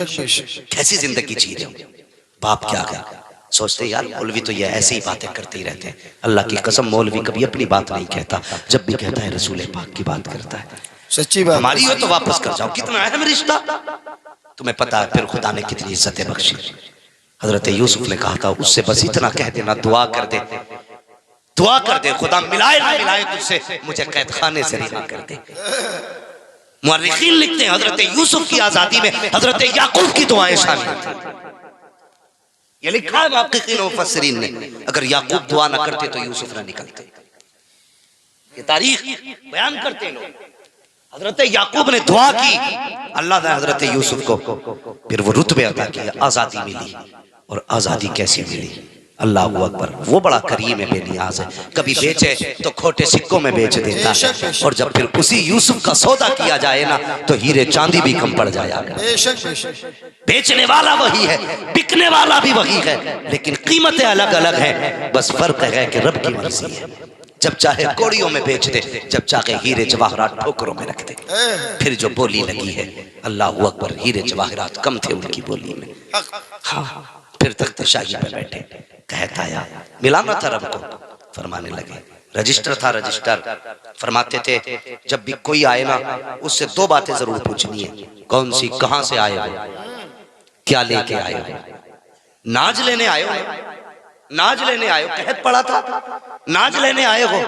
कैसी जिंदगी जी रहे हो। बाप क्या है, सोचते यार मौलवी तो ये ऐसी ही बातें करते ही रहते हैं। अल्लाह की कसम मौलवी कभी अपनी बात नहीं कहता, जब भी कहता है रसूल पाक की बात करता है। सच्ची बात हमारी हो तो वापस कर जाओ, कितना अहम रिश्ता। तुम्हें पता है फिर खुदा ने कितनी इज्जतें बख्शी। हजरत यूसुफ ने कहा था उससे बस इतना कह देना, दुआ कर दे, दुआ कर दे, खुदा मिलाए ना मिलाए तुझसे, मुझे कैद खाने से रिहा कर दे। मुअर्रिखीन लिखते हैं हजरत यूसुफ की आजादी में हजरत याकूब की दुआएं शामिल थी। ये लिखा है मुहक्किकीन और मुफस्सिरीन ने, अगर याकूब दुआ ना करते तो यूसुफ ना निकलते। ये तारीख बयान करते हैं लोग। हजरत याकूब ने दुआ की, अल्लाह ने हजरत यूसुफ को फिर वो रुतबे अता किया, आजादी मिली। और आजादी कैसी मिली, अल्लाह अकबर, वो बड़ा करीम है, बेनियाज है। कभी बेचे तो खोटे सिक्कों में बेच देता है, और जब फिर उसी यूसुफ का सौदा किया जाए ना तो हीरे चांदी भी कम पड़ जाया। बेचने वाला वही है, बिकने वाला भी वही है, लेकिन कीमतें अलग अलग हैं। बस फर्क है कि रब की मर्जी है, जब चाहे कौड़ियों में बेच दे, जब चाहे हीरे जवाहरात ठोकरों में रख दे। फिर जो बोली लगी है, अल्लाह अकबर, हीरे जवाहरात कम थे उनकी बोली में। हाँ, फिर तख्त शाही पे बैठे, कहता आया, मिलाना था रब को, फरमाने लगे। रजिस्टर था, रजिस्टर फरमाते थे जब भी कोई आए ना उससे दो बातें जरूर पूछनी है। कौन सी? कहां से आए हो, क्या लेके आए हो। नाज लेने आए हो, नाज लेने आए हो, कहत पड़ा था नाज लेने आए हो,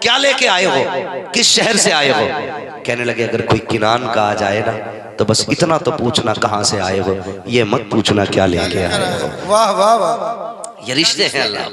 क्या लेके आए हो, किस शहर से आए हो। कहने लगे अगर कोई किनान का आ जाए ना तो बस इतना तो पूछना कहां से आए हो, ये मत पूछना क्या लेके आए हो। वाह वाह वाह, ये रिश्ते हैं अल्लाह।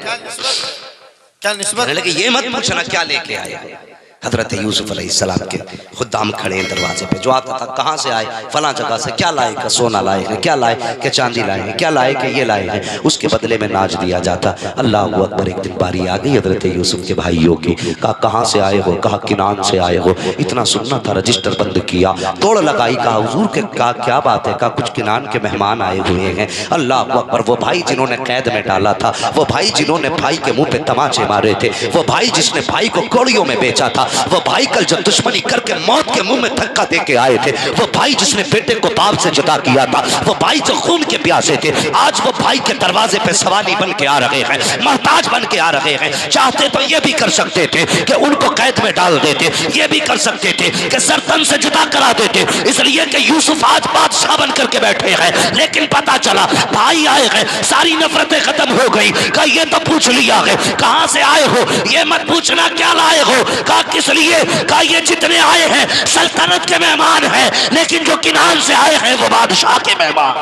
क्या निस्बत। लगे ये मत पूछना क्या लेके आए। हजरत यूसुफ अलैहिस्सलाम के खुदाम खड़े हैं दरवाजे पे, जो आता था कहाँ से आए, फला जगह से, क्या लाए, का सोना लाए हैं, क्या लाए कि चांदी लाए हैं, क्या लाए कि ये लाए हैं। उसके बदले में नाज दिया जाता। अल्लाह अकबर, एक दिन बारी आ गई हजरत यूसुफ के भाइयों की। कहा कहाँ से आए हो, कहा किनान से आए हो। इतना सुनना था, रजिस्टर बंद किया, तोड़ लगाई, कहा हुजूर के कहा क्या बात है, कहा कुछ किनान के मेहमान आए हुए हैं। अल्लाह अकबर, वो भाई जिन्होंने कैद में डाला था, वो भाई जिन्होंने भाई के मुंह पे तमाचे मारे थे, वो भाई जिसने भाई को कौड़ियों में बेचा था, वो भाई कल जब दुश्मनी करके मौत के मुंह में धक्का दे के आए थे, वो भाई जिसने बेटे को बाप से जुदा किया था, वो भाई जो खून के प्यासे थे, आज वो भाई के दरवाजे पे सवाली बन के आ रहे हैं, मोहताज बन के आ रहे हैं। चाहते तो ये भी कर सकते थे कि उनको कैद में डाल देते, ये भी कर सकते थे कि सरतन से जुदा करा देते, इसलिए कि यूसुफ आज बादशाह बन करके बैठे हैं। लेकिन पता चला भाई आए हैं, सारी नफरतें खत्म हो गई। कहा ये तो पूछ लिया है कहां से आए हो, ये मत पूछना क्या लाए हो। कहा किस लिए, कहा ये जितने आए हैं सल्तनत के मेहमान हैं, लेकिन जो किनान से आए हैं वो बादशाह के मेहमान।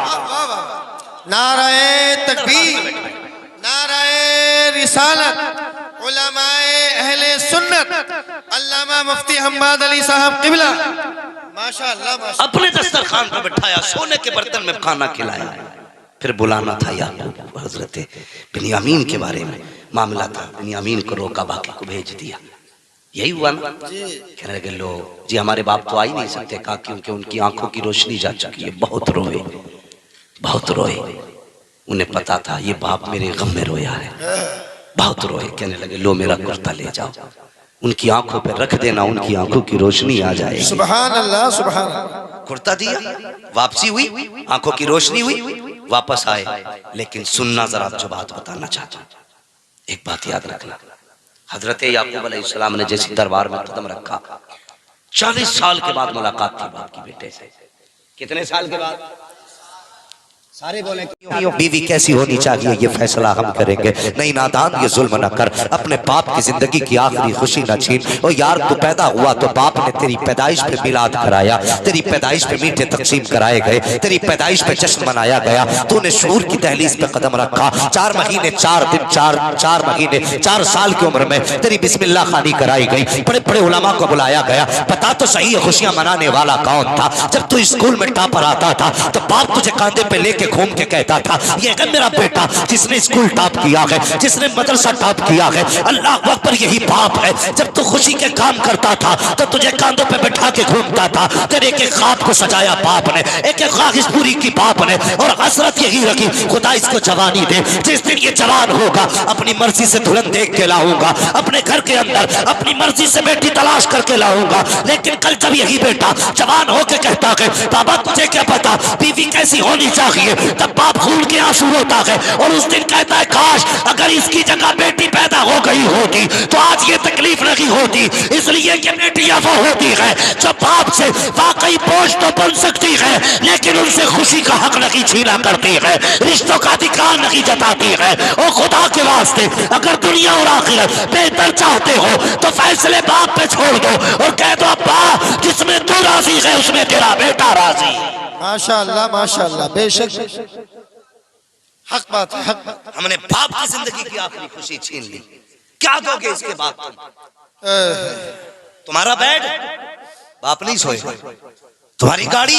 नाराए तकबीर, नाराए रिसालत, उलमाए अहले सुन्नत, अल्लामा मुफ्ती हम्माद अली साहब किबला, माशाअल्लाह माशाअल्लाह। अपने दस्तरखान पर बिठाया, सोने के बर्तन में खाना खिलाया। फिर बुलाना था याकूब, हजरत बिन्यामीन के बारे में मामला था। बिन्यामीन को रोका, बाकी को भेज दिया। यही हुआ ना। कहने लगे लो जी हमारे बाप तो आ ही नहीं सकते, कहा क्योंकि उनकी आंखों की रोशनी जा चुकी है। बहुत रोए, बहुत रोए, उन्हें पता था ये बाप मेरे गम में रोया है, बहुत रोए। कहने लगे लो मेरा कुर्ता ले जाओ, उनकी आंखों पे रख देना, उनकी आंखों की रोशनी आ जाएगी। सुभान अल्लाह, सुभान अल्लाह। कुर्ता दिया, वापसी हुई, आंखों की रोशनी हुई, वापस आए। लेकिन सुनना जरा, जो बात बताना चाहता हूं, एक बात याद रखना। हजरत याकूब अलैहिस्सलाम ने जैसे दरबार में कदम रखा, 40 साल के बाद मुलाकात थी बाप की बेटे से। कितने साल के बाद? सारे बोले बीवी कैसी होनी चाहिए ये फैसला हम करेंगे। नहीं नादान ये जुल्म न कर, अपने बाप की जिंदगी की आखिरी खुशी न छीन। और यार तू पैदा हुआ तो बाप ने तेरी पैदाइश पे मिलाद कराया, तेरी पैदाइश पे मीठे तकसीम कराए गए, तेरी पैदाइश पे जश्न मनाया गया। तूने शूर की दहलीज पे कदम रखा, 4 महीने 4 दिन 4 महीने 4 साल की उम्र में तेरी बिस्मिल्लाह खानी कराई गई, बड़े बड़े उलमा को बुलाया गया। बता तो सही खुशियां मनाने वाला कौन था? जब तू स्कूल में टॉपर आता था तो बाप तुझे कांधे पे लेके लेके घूम के कहता था ये है मेरा बेटा जिसने स्कूल टॉप किया है, जिसने मदरसा टॉप किया है। अल्लाह अकबर, यही बाप है। जब तू खुशी के काम करता था तो तुझे कांधों पे बैठा के घूमता था। तेरे एक एक ख्वाब को सजाया बाप ने, एक एक ख्वाहिश पूरी की बाप ने, और हसरत यही रखी खुदा इसको जवानी दे। जिस दिन ये जवान होगा अपनी मर्जी से दुल्हन देख के लाऊंगा, अपने घर के अंदर अपनी मर्जी से बेटी तलाश करके लाऊंगा। लेकिन कल जब यही बेटा जवान होके कहता है बाबा तुझे क्या पता बीवी कैसी होनी चाहिए, तब बाप खून के आंसू रोता है और उस दिन कहता है काश अगर इसकी जगह बेटी पैदा हो गई होती तो आज ये तकलीफ नहीं होती। इसलिए कि बेटियां वो होती है जो बाप से वाकई बोझ तो बन सकती है लेकिन उनसे खुशी का हक नहीं छीना करती है, रिश्तों का अधिकार नहीं जताती है। और खुदा के वास्ते अगर दुनिया और आखिरत बेहतर चाहते हो तो फैसले बाप पे छोड़ दो और कह दो अब्बा जिसमें तू राजी है उसमें तेरा बेटा राजी। माशाअल्लाह माशाअल्लाह, बेशक हक बात है, हक बात। हमने बाप की जिंदगी की आखिरी खुशी छीन ली, क्या दोगे इसके बाद तुम? तुम्हारा बेड बाप नहीं सोए, तुम्हारी गाड़ी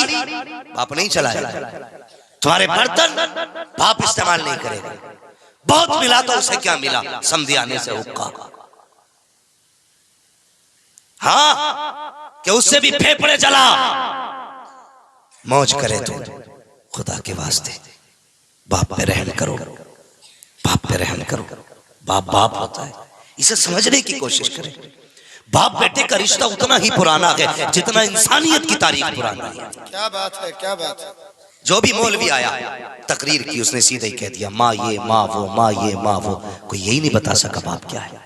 बाप नहीं चलाए, तुम्हारे बर्तन बाप इस्तेमाल नहीं करेगा। बहुत मिला तो उसे क्या मिला, समझी आने से हुक्का। हाँ कि उससे भी फेफड़े जला मौज करे तो खुदा के वास्ते बाप पे रहम करो, बाप पे रहम करो। बाप बाप होता है, इसे समझने की कोशिश करें। बाप बेटे का रिश्ता उतना ही पुराना है जितना इंसानियत की तारीख पुरानी है। क्या बात है, क्या बात है। जो भी मौलवी आया तकरीर की उसने सीधे ही कह दिया माँ ये माँ वो, माँ ये माँ वो। कोई यही नहीं बता सका बाप क्या है।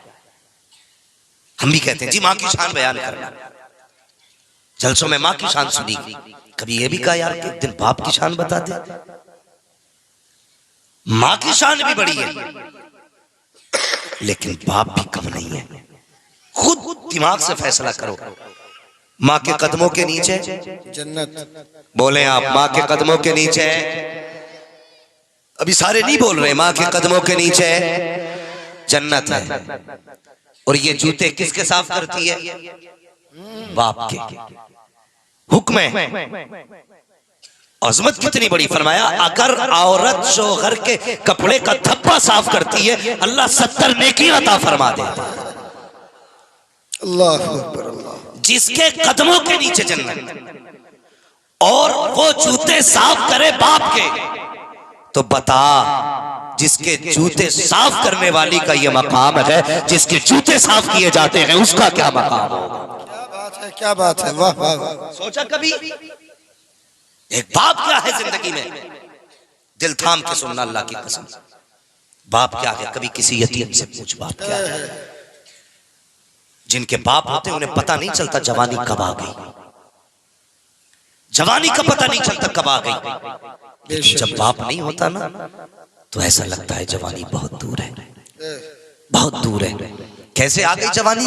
हम भी कहते हैं जी माँ की शान बयान करना, जलसों में माँ की शान सुनी, कभी ये भी कहा यार कि एक दिन बाप की शान बता दे। माँ की शान भी बड़ी है लेकिन बाप भी कम नहीं है। खुद दिमाग से फैसला करो, माँ के कदमों के नीचे जन्नत। बोले आप, माँ के कदमों के नीचे, अभी सारे नहीं बोल रहे, माँ के कदमों के नीचे जन्नत है। और ये जूते किसके साफ करती है? बाप के। हुक्म है, अजमत कितनी बड़ी। फरमाया अगर औरत शोहर के कपड़े का धब्बा साफ करती है अल्लाह 70 नेकी अता फरमा दे। अल्लाह अकबर, अल्लाह। जिसके कदमों के नीचे जन्नत और वो जूते साफ करे बाप के, तो बता जिसके जूते साफ करने वाली का ये मकाम है, जिसके जूते साफ किए जाते हैं उसका क्या मकाम होगा? क्या बात है, क्या बात है, वाह वाह वाह। सोचा कभी एक बाप क्या है जिंदगी में? दिल थाम के सुनना अल्लाह की कसम। बाप क्या है? कभी किसी यतीम से पूछ बाप क्या है। जिनके बाप होते उन्हें पता नहीं चलता जवानी कब आ गई, जवानी का पता नहीं चलता कब आ गई। लेकिन जब बाप नहीं होता ना तो ऐसा लगता है जवानी बहुत दूर है, बहुत दूर है। कैसे आ गई जवानी?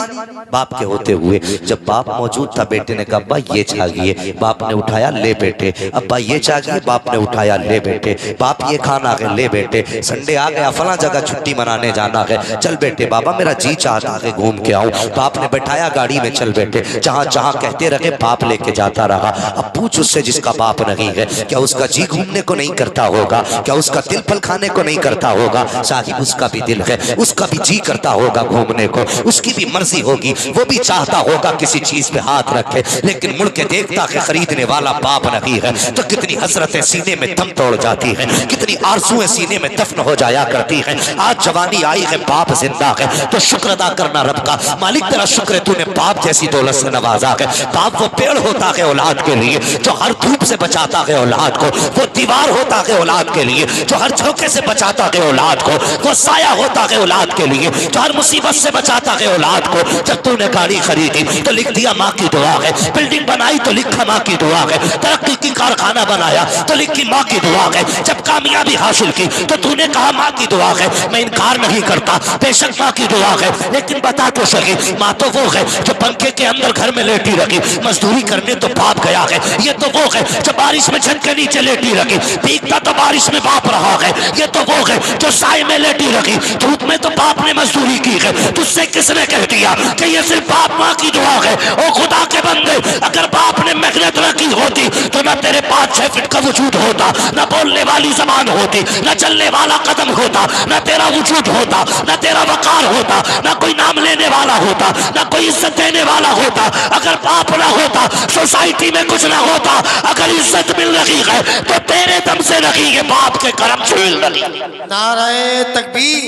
बाप के होते हुए। जब बाप मौजूद था बेटे ने कहा अब्बा ये चाहिए, बाप ने उठाया ले बेटे। अब्बा ये चाहिए, बाप ने उठाया ले बेटे। बाप ये खाना है, ले बेटे। संडे आ गया, फला जगह छुट्टी मनाने जाना है, चल बेटे। बाबा मेरा जी चाहता है घूम के आऊं। बाप ने बैठाया गाड़ी में, चल बेटे। जहां जहां कहते रहे बाप लेके जाता रहा। अब पूछ उससे जिसका बाप नहीं है, क्या उसका जी घूमने को नहीं करता होगा? क्या उसका दिल फल खाने को नहीं करता होगा? साहिब उसका भी दिल है, उसका भी जी करता होगा घूमने को, उसकी भी मर्जी होगी, वो भी चाहता होगा किसी चीज पे हाथ रखे, लेकिन मुड़ के देखता है खरीदने वाला बाप नहीं है। तो कितनी हसरतें सीने में दम तोड़ जाती है, कितनी आरज़ुएं सीने में दफन हो जाया करती है। आज जवानी आई है, बाप जिंदा है, तो शुक्र अदा करना रब का। मालिक तेरा शुक्र है तूने बाप जैसी दौलत से नवाजा है। बाप वो पेड़ होता है औलाद के लिए जो हर धूप से बचाता है औलाद को, वो दीवार होता है औलाद के लिए जो हर झोंके से बचाता है औलाद को, वो साया होता है औलाद के लिए जो हर मुसीबत से बचाता है औलाद को। जब तूने गाड़ी खरीदी तो लिख दिया माँ की दुआ है, बिल्डिंग बनाई तो लिखा माँ की दुआ है, तरक्की की कारखाना बनाया तो लिखी माँ की दुआ है, जब कामयाबी हासिल की तो तूने कहा माँ की दुआ है। मैं इनकार नहीं करता, बेशक माँ की दुआ है, लेकिन बता तो सही माँ तो वो है जो पंखे के अंदर घर में लेटी रखी, मजदूरी करने तो बाप गया है। ये तो वो है जो बारिश में छत के नीचे लेटी रखी, रखी, भीगता तो बारिश में बाप रहा है, ये तो वो है जो साए में लेटी रखी, धूप में तो बाप ने मजदूरी की है। तुझसे किसने कह दिया कि ये सिर्फ बाप माँ की दुआ है? ओ खुदा के बंदे, अगर बाप ने मेहनत न की होती तो न तेरे 5-6 फीट का वजूद होता, न बोलने वाली जबान होती, न चलने वाला कदम होता, न तेरा वजूद होता, न तेरा वकार होता, न कोई नाम लेने वाला होता, न कोई इज्जत देने वाला होता। अगर बाप ना होता सोसाइटी में कुछ ना होता। अगर इज्जत मिल रही है तो तेरे दम से रही है, बाप के करम से मिल रही है। नाराए तकबीर,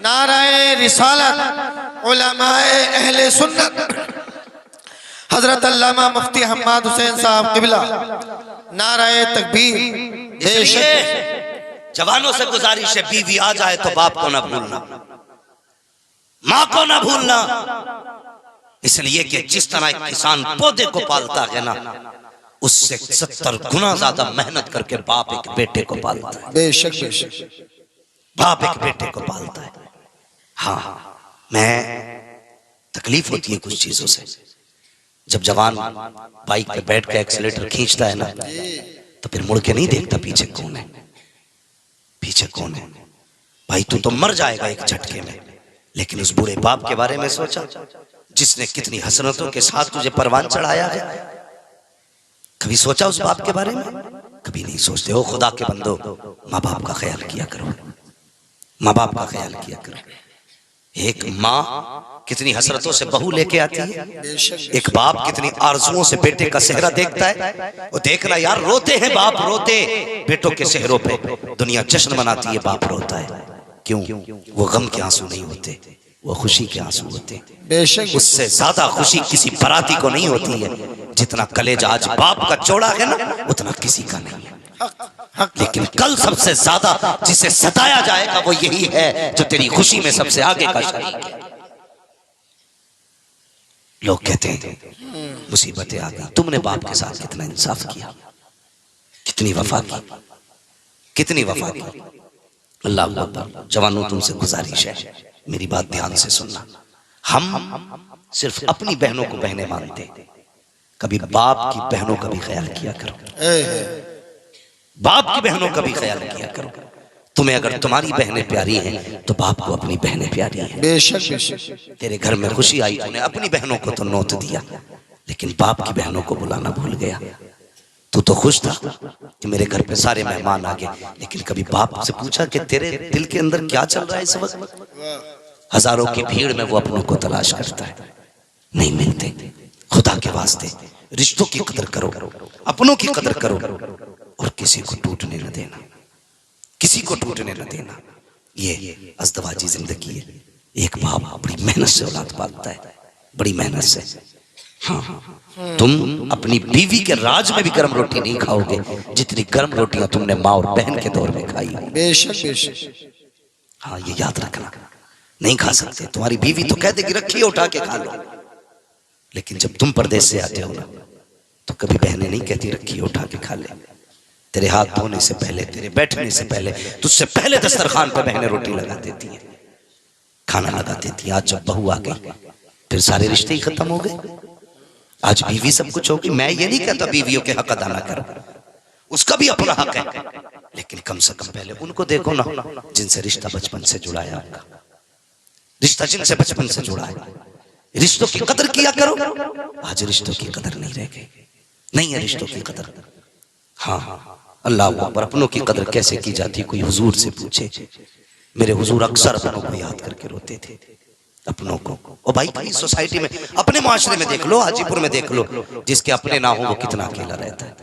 नाराए रिसालत, उलमाए अहले सुन्नत, हजरत अल्लामा मुफ्ती हम्माद हुसैन साहब किबला, नाराए तकबीर। इसलिए जवानों से गुजारिश है, बीवी आ जाए तो बाप को ना भूलना, माँ को ना भूलना। इसलिए कि जिस तरह एक किसान पौधे को पालता है ना, उससे 70 गुना ज्यादा मेहनत करके बाप एक बेटे को पालता है। बेशक बेशक, बाप एक बेटे को पालता है। हाँ, मैं तकलीफ होती है कुछ चीजों से। जब जवान बाइक पे बैठ के एक्सीलेटर खींचता है ना, तो फिर मुड़ के नहीं देखता पीछे कौन है, पीछे कौन है। भाई तू तो मर जाएगा एक झटके में। लेकिन उस बूढ़े बाप के बारे में सोचा, जिसने कितनी हसरतों के साथ तुझे परवान चढ़ाया है? कभी सोचा उस बाप के बारे में? कभी नहीं सोचते। हो खुदा के बंदो, माँ बाप का ख्याल किया करो, माँ बाप का ख्याल किया करो। एक माँ कितनी हसरतों से बहू लेके आती है, एक बाप कितनी आरजुओं से बेटे का सेहरा देखता है। वो देखना यार, रोते हैं बाप, रोते बेटों के सेहरों पे दुनिया जश्न मनाती है, बाप रोता है। क्यों? वो गम के आंसू नहीं होते, वो खुशी के आंसू होते। बेशक, उससे ज्यादा खुशी किसी बराती को नहीं होती है। जितना कलेजा आज बाप का चौड़ा है ना, उतना किसी का नहीं है। लेकिन कल सबसे ज्यादा जिसे सताया जाएगा वो यही है जो तेरी खुशी में सबसे आगे का शरीक है। लोग कहते हैं मुसीबतें आ गई, तुमने बाप के साथ कितना इंसाफ किया, कितनी वफा की, कितनी वफा की। अल्लाह अकबर। जवानों, तुमसे गुजारिश है, मेरी बात ध्यान से सुनना। हम सिर्फ अपनी बहनों को बहनें मानते, कभी बाप की बहनों का भी ख्याल किया करो, बाप की बहनों का भी ख्याल किया करो। तुम्हें अगर तुम्हारी बहनें प्यारी हैं तो बाप को अपनी बहनें प्यारी हैं। बेशक बेशक। तेरे घर में खुशी आई, तूने अपनी बहनों को तो नौत दिया, लेकिन बाप की बहनों को बुलाना भूल गया। तू तो खुश था कि मेरे घर पे सारे मेहमान आ गए, लेकिन कभी बाप से पूछा कि तेरे दिल के अंदर क्या चल रहा है इस वक्त? हजारों की भीड़ में वो अपनों को तलाश करता है, नहीं मिलते। खुदा के वास्ते रिश्तों की कदर करो, अपनों की कदर करो, और किसी को टूटने न देना, किसी को टूटने न देना। ये अज़दवाजी जिंदगी है। एक बाप बड़ी मेहनत से औलाद पालता है, बड़ी मेहनत से। हाँ, तुम अपनी बीवी के राज में भी गर्म रोटी नहीं खाओगे जितनी गर्म रोटियां तुमने माँ और बहन के दौर में खाई। बेशक बेशक। हाँ, ये याद रखना, नहीं खा सकते। तुम्हारी बीवी तो कह देगी रखिए उठा के खा लो, लेकिन जब तुम परदेश से आते हो ना, तो कभी बहनें नहीं कहती रखिए उठा के खा ले। तेरे हाथ धोने से पहले, तेरे बैठने से पहले, तुझसे पहले दस्तरखान पर बहनें रोटी लगा देती हैं, खाना लगा देती हैं। आज जब बहू आ गई फिर सारे रिश्ते ही खत्म हो गए। आज बीवी सब कुछ होगी। मैं ये नहीं कहता बीवियों के हक अदा ना करो, उसका भी अपना हक है, लेकिन कम से कम पहले उनको देखो ना जिनसे रिश्ता बचपन से जुड़ा है। आपका रिश्ता जिनसे बचपन से जुड़ा है, रिश्तों की कदर किया करो। आज रिश्तों की कदर नहीं रह गई, नहीं है रिश्तों की कदर। हाँ, अल्लाह अकबर। अपनों की कदर कैसे की जाती, कोई हुजूर से पूछे। मेरे हुजूर अक्सर अपनों को याद करके रोते थे, अपनों को। और भाई कहीं सोसाइटी में, अपने माशरे में देख लो, हाजीपुर में देख लो, जिसके अपने ना हो वो कितना अकेला रहता है,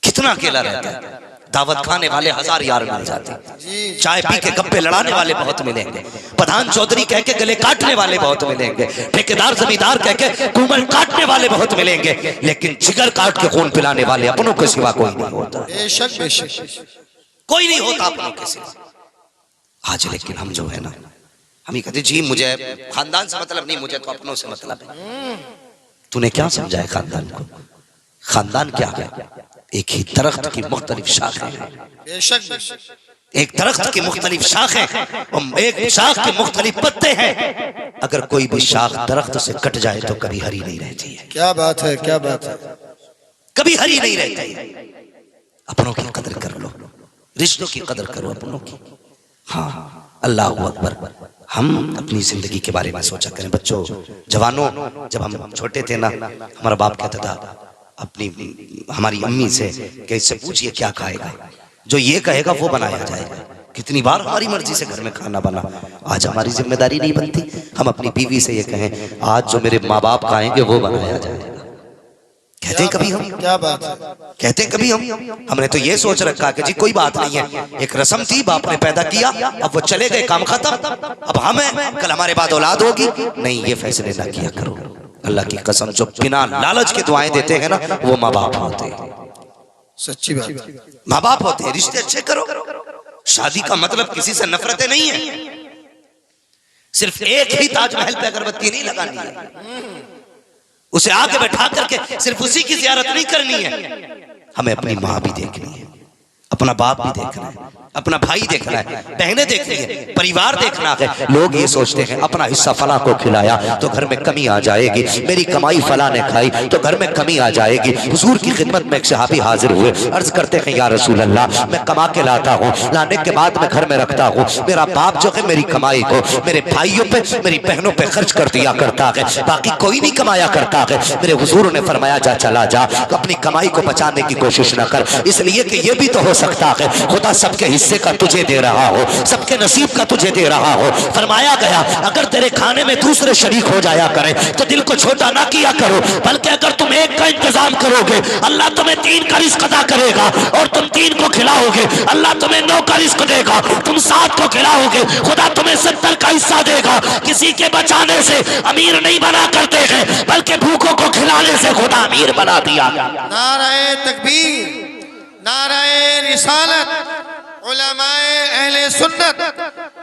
कितना अकेला रहता है। दावत खाने वाले 1000 यार मिल जाते, चाय पी के गप्पे लड़ाने वाले बहुत मिलेंगे, प्रधान चौधरी कह के गले काटने वाले बहुत मिलेंगे, ठेकेदार जमींदार कह के कुमल काटने वाले बहुत मिलेंगे, लेकिन जिगर काट के खून पिलाने वाले अपनों के सिवा कोई नहीं होता। बेशक बेशक, कोई नहीं होता अपनों के सिवा। आज लेकिन हम जो है ना, हम ही कहते जी मुझे खानदान से मतलब नहीं, मुझे तो अपनों से मतलब है। तूने क्या समझा है खानदान को? खानदान क्या है? एक ही दरख्त की मुख्तलिफ शाखें हैं। बेशक बेशक। एक दरख्त की मुख्तलिफ शाखें और एक शाख के मुख्तलिफ पत्ते हैं। अगर कोई भी शाख दरख्त से कट जाए तो कभी हरी नहीं रहती है। क्या बात है, क्या बात है। कभी हरी नहीं रहती है। अपनों की कदर कर लो, रिश्तों की कदर करो अपनों की। हाँ, अल्लाह अकबर। हम अपनी जिंदगी के बारे में सोचा करें। बच्चों, जवानों, जब हम छोटे थे ना, हमारा बाप कहता था हमारी अम्मी से कि इससे पूछिए क्या खाएगा, जो ये कहेगा वो बनाया जाएगा। कितनी बार हमारी मर्जी से घर में खाना बना। आज हमारी जिम्मेदारी नहीं बनती, हम अपनी बीवी से ये कहें आज जो मेरे माँ बाप खाएंगे वो बनाया जाएगा। कहते हैं कभी हम, क्या बात है, कहते हैं कभी हम, हमने तो ये सोच रखा कि जी कोई बात नहीं है, एक रस्म थी, बाप ने पैदा किया, अब वो चले गए, काम खत्म, अब हमें कल हमारे बाद औलाद होगी। नहीं, ये फैसले ना किया करो। अल्लाह की कसम, जो बिना लालच के दुआएं देते हैं ना, वो माँ बाप होते हैं। सच्ची बात, माँ बाप होते हैं। रिश्ते अच्छे करो। शादी का मतलब किसी से नफरतें नहीं है। सिर्फ एक ही ताजमहल पे अगरबत्ती नहीं लगानी है, उसे आगे बैठा करके सिर्फ उसी की ज़ियारत नहीं करनी है। हमें अपनी माँ भी देखनी है, अपना बाप भी देखना है, अपना भाई देखना है, बहनें देखनी है, परिवार देखना है। लोग ये सोचते हैं अपना हिस्सा फला को खिलाया तो घर में कमी आ जाएगी, मेरी कमाई फला ने खाई तो घर में कमी आ जाएगी। हुजूर की खिदमत में एक सहाबी हाजिर हुए, अर्ज करते हैं या रसूल अल्लाह, मैं कमा के लाता हूँ, लाने के बाद मैं घर में रखता हूँ, मेरा बाप जो है मेरी कमाई को मेरे भाइयों पे, मेरी बहनों पे खर्च कर दिया करता है, बाकी कोई नहीं कमाया करता है। मेरे हुजूर ने फरमाया जा चला जा, अपनी कमाई को बचाने की कोशिश न कर, इसलिए कि ये भी तो हो सकता है खुदा सबके हिस्से का तुझे दे रहा हो, सबके नसीब का तुझे दे रहा हो। फरमाया गया अगर तेरे खाने में दूसरे शरीक हो जाया करें तो दिल को छोटा ना किया करो, बल्कि अगर तुम एक का इंतजाम करोगे अल्लाह तुम्हें 3 का रिस्क अदा करेगा, और तुम 3 को खिलाओगे अल्लाह तुम्हें 9 का रिस्क देगा, तुम 7 को खिलाओगे खुदा तुम्हें 70 का हिस्सा देगा। किसी के बचाने से अमीर नहीं बना करते हैं, बल्कि भूखों को खिलाने से खुदा अमीर बना दिया। नाराए तकबीर, नाराए रिसालत, उलमाए अहले सुन्नत,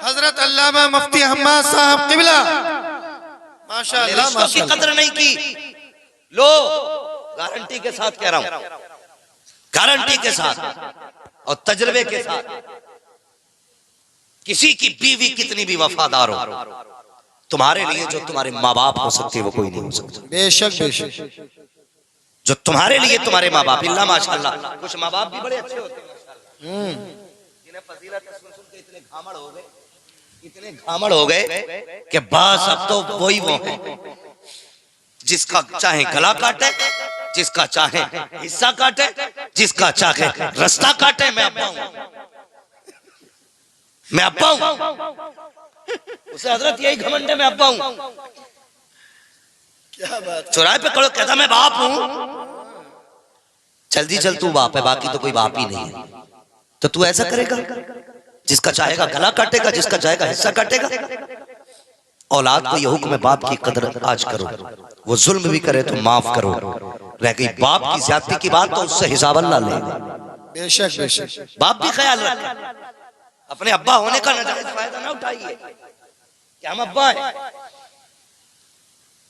हजरत अल्लामा मुफ्ती हम्माद साहब किबला, माशाअल्लाह रिश्तों की कदर नहीं की। लो, गारंटी के साथ कह रहा हूं, गारंटी के साथ और तजर्बे के साथ, किसी की बीवी कितनी भी वफादार हो, तुम्हारे लिए जो तुम्हारे माँ बाप हो सकते वो कोई नहीं हो सकता। बेशक बेशक, जो तुम्हारे लिए तुम्हारे माँ बाप, इल्ला माशाअल्लाह, कुछ माँ बाप भी बड़े अच्छे होते हैं जिन्हें फजीलत सुन सुन के इतने घामड़ हो गए, इतने घामड़ हो गए कि बस अब तो वही वो है, जिसका चाहे गला काटे, जिसका चाहे हिस्सा काटे, जिसका चाहे रास्ता काटे। मैं अब्बा हूं, मैं अब्बा हूं, उसे हजरत यही घमंड है, मैं अब्बा हूं। क्या बात, चौराहे पे खड़ो कहता मैं बाप हूं, जल्दी चल तू बाप है, बाकी तो कोई बाप ही नहीं है। तो तू ऐसा करेगा, जिसका चाहेगा गला काटेगा, जिसका चाहेगा हिस्सा काटेगा। औलाद को यह हुक्म है बाप की कदर आज करो, वो जुल्म भी करे तो माफ करो। रह गई बाप की ज्यादती की बात तो उससे हिसाब अल्लाह लेगा। बेशक बेशक, बाप भी ख्याल रखे, अपने अब्बा होने का नाजायज फायदा ना उठाइए कि हम अब्बा हैं।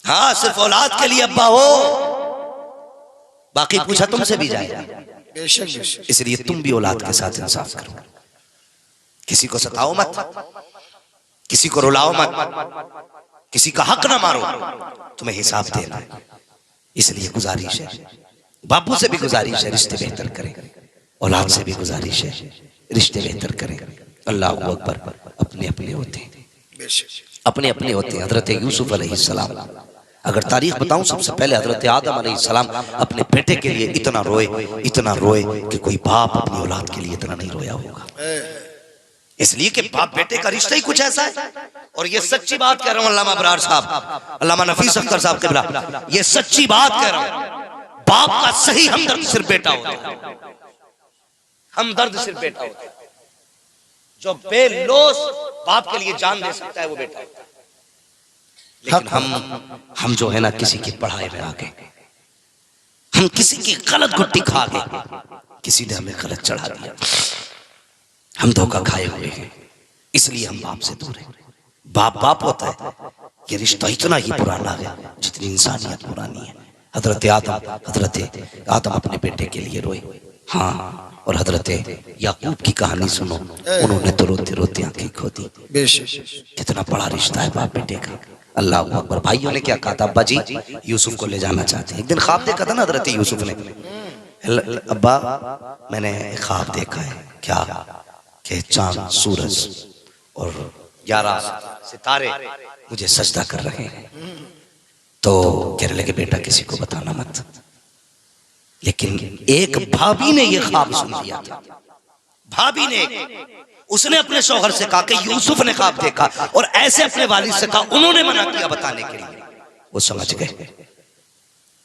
हाँ, सिर्फ औलाद के लिए अब्बा हो, बाकी पूछा तुमसे भी जाएगा। बेशक बेशक, इसलिए तुम भी औलाद के साथ इंसाफ करो, किसी को सताओ मत, किसी को रुलाओ मत, किसी का हक ना मारो, तुम्हें हिसाब देना है। इसलिए गुजारिश है, बापू से भी गुजारिश है रिश्ते बेहतर करें, औलाद से भी गुजारिश है रिश्ते बेहतर करें। अल्लाह अकबर। अपने अपने होते हैं, अपने अपने होते हैं। हजरत यूसुफ अलैहिस्सलाम, अगर तारीख बताऊं, सबसे पहले हजरत आदम अलैहिस्सलाम अपने बेटे के लिए इतना रोए कि कोई बाप अपनी औलाद के लिए इतना नहीं रोया होगा। इसलिए कि बाप बेटे का रिश्ता ही कुछ ऐसा है। और ये सच्ची बात कह रहा हूं, अल्लामा अबरार साहब, अल्लामा नफीस अख्तर साहब किबला, ये सच्ची बात कह रहा हूं। बाप का सही हमदर्द सिर्फ बेटा होता है, हमदर्द सिर्फ बेटा होता है। जो बेलोस बाप के लिए जान दे सकता है वो बेटा होता है। लेकिन हम जो है ना, किसी की पढ़ाई में आ गए, हम किसी की गलत गुट्टी खा गए, किसी ने हमें गलत चढ़ा दिया, हम धोखा खाए हुए हैं, इसलिए हम बाप से दूर हैं। बाप बाप होता है, ये रिश्ता इतना ही पुराना है जितनी इंसानियत पुरानी है। हजरत आदम अपने बेटे के लिए रोए। हाँ, और हजरत याकूब की कहानी सुनो, उन्होंने तो रोते रोते आंखें खो दी। कितना बड़ा रिश्ता है बाप बेटे का। अल्लाह अकबर। भाइयों ने क्या कहा था, अब्बा जी यूसुफ को ले जाना चाहते हैं। एक दिन ख्वाब देखा था ना हजरत यूसुफ ने, अब्बा मैंने एक ख्वाब देखा है। क्या? कि चांद, सूरज और 11 सितारे मुझे सजदा कर रहे हैं। तो कहने लगे बेटा किसी को बताना मत। लेकिन एक भाभी ने ये ख्वाब सुन लिया था। भाभी ने, उसने अपने शौहर से कहा कि यूसुफ ने ख्वाब देखा, और ऐसे अपने वालिद से कहा, उन्होंने मना किया बताने के लिए। वो समझ गए।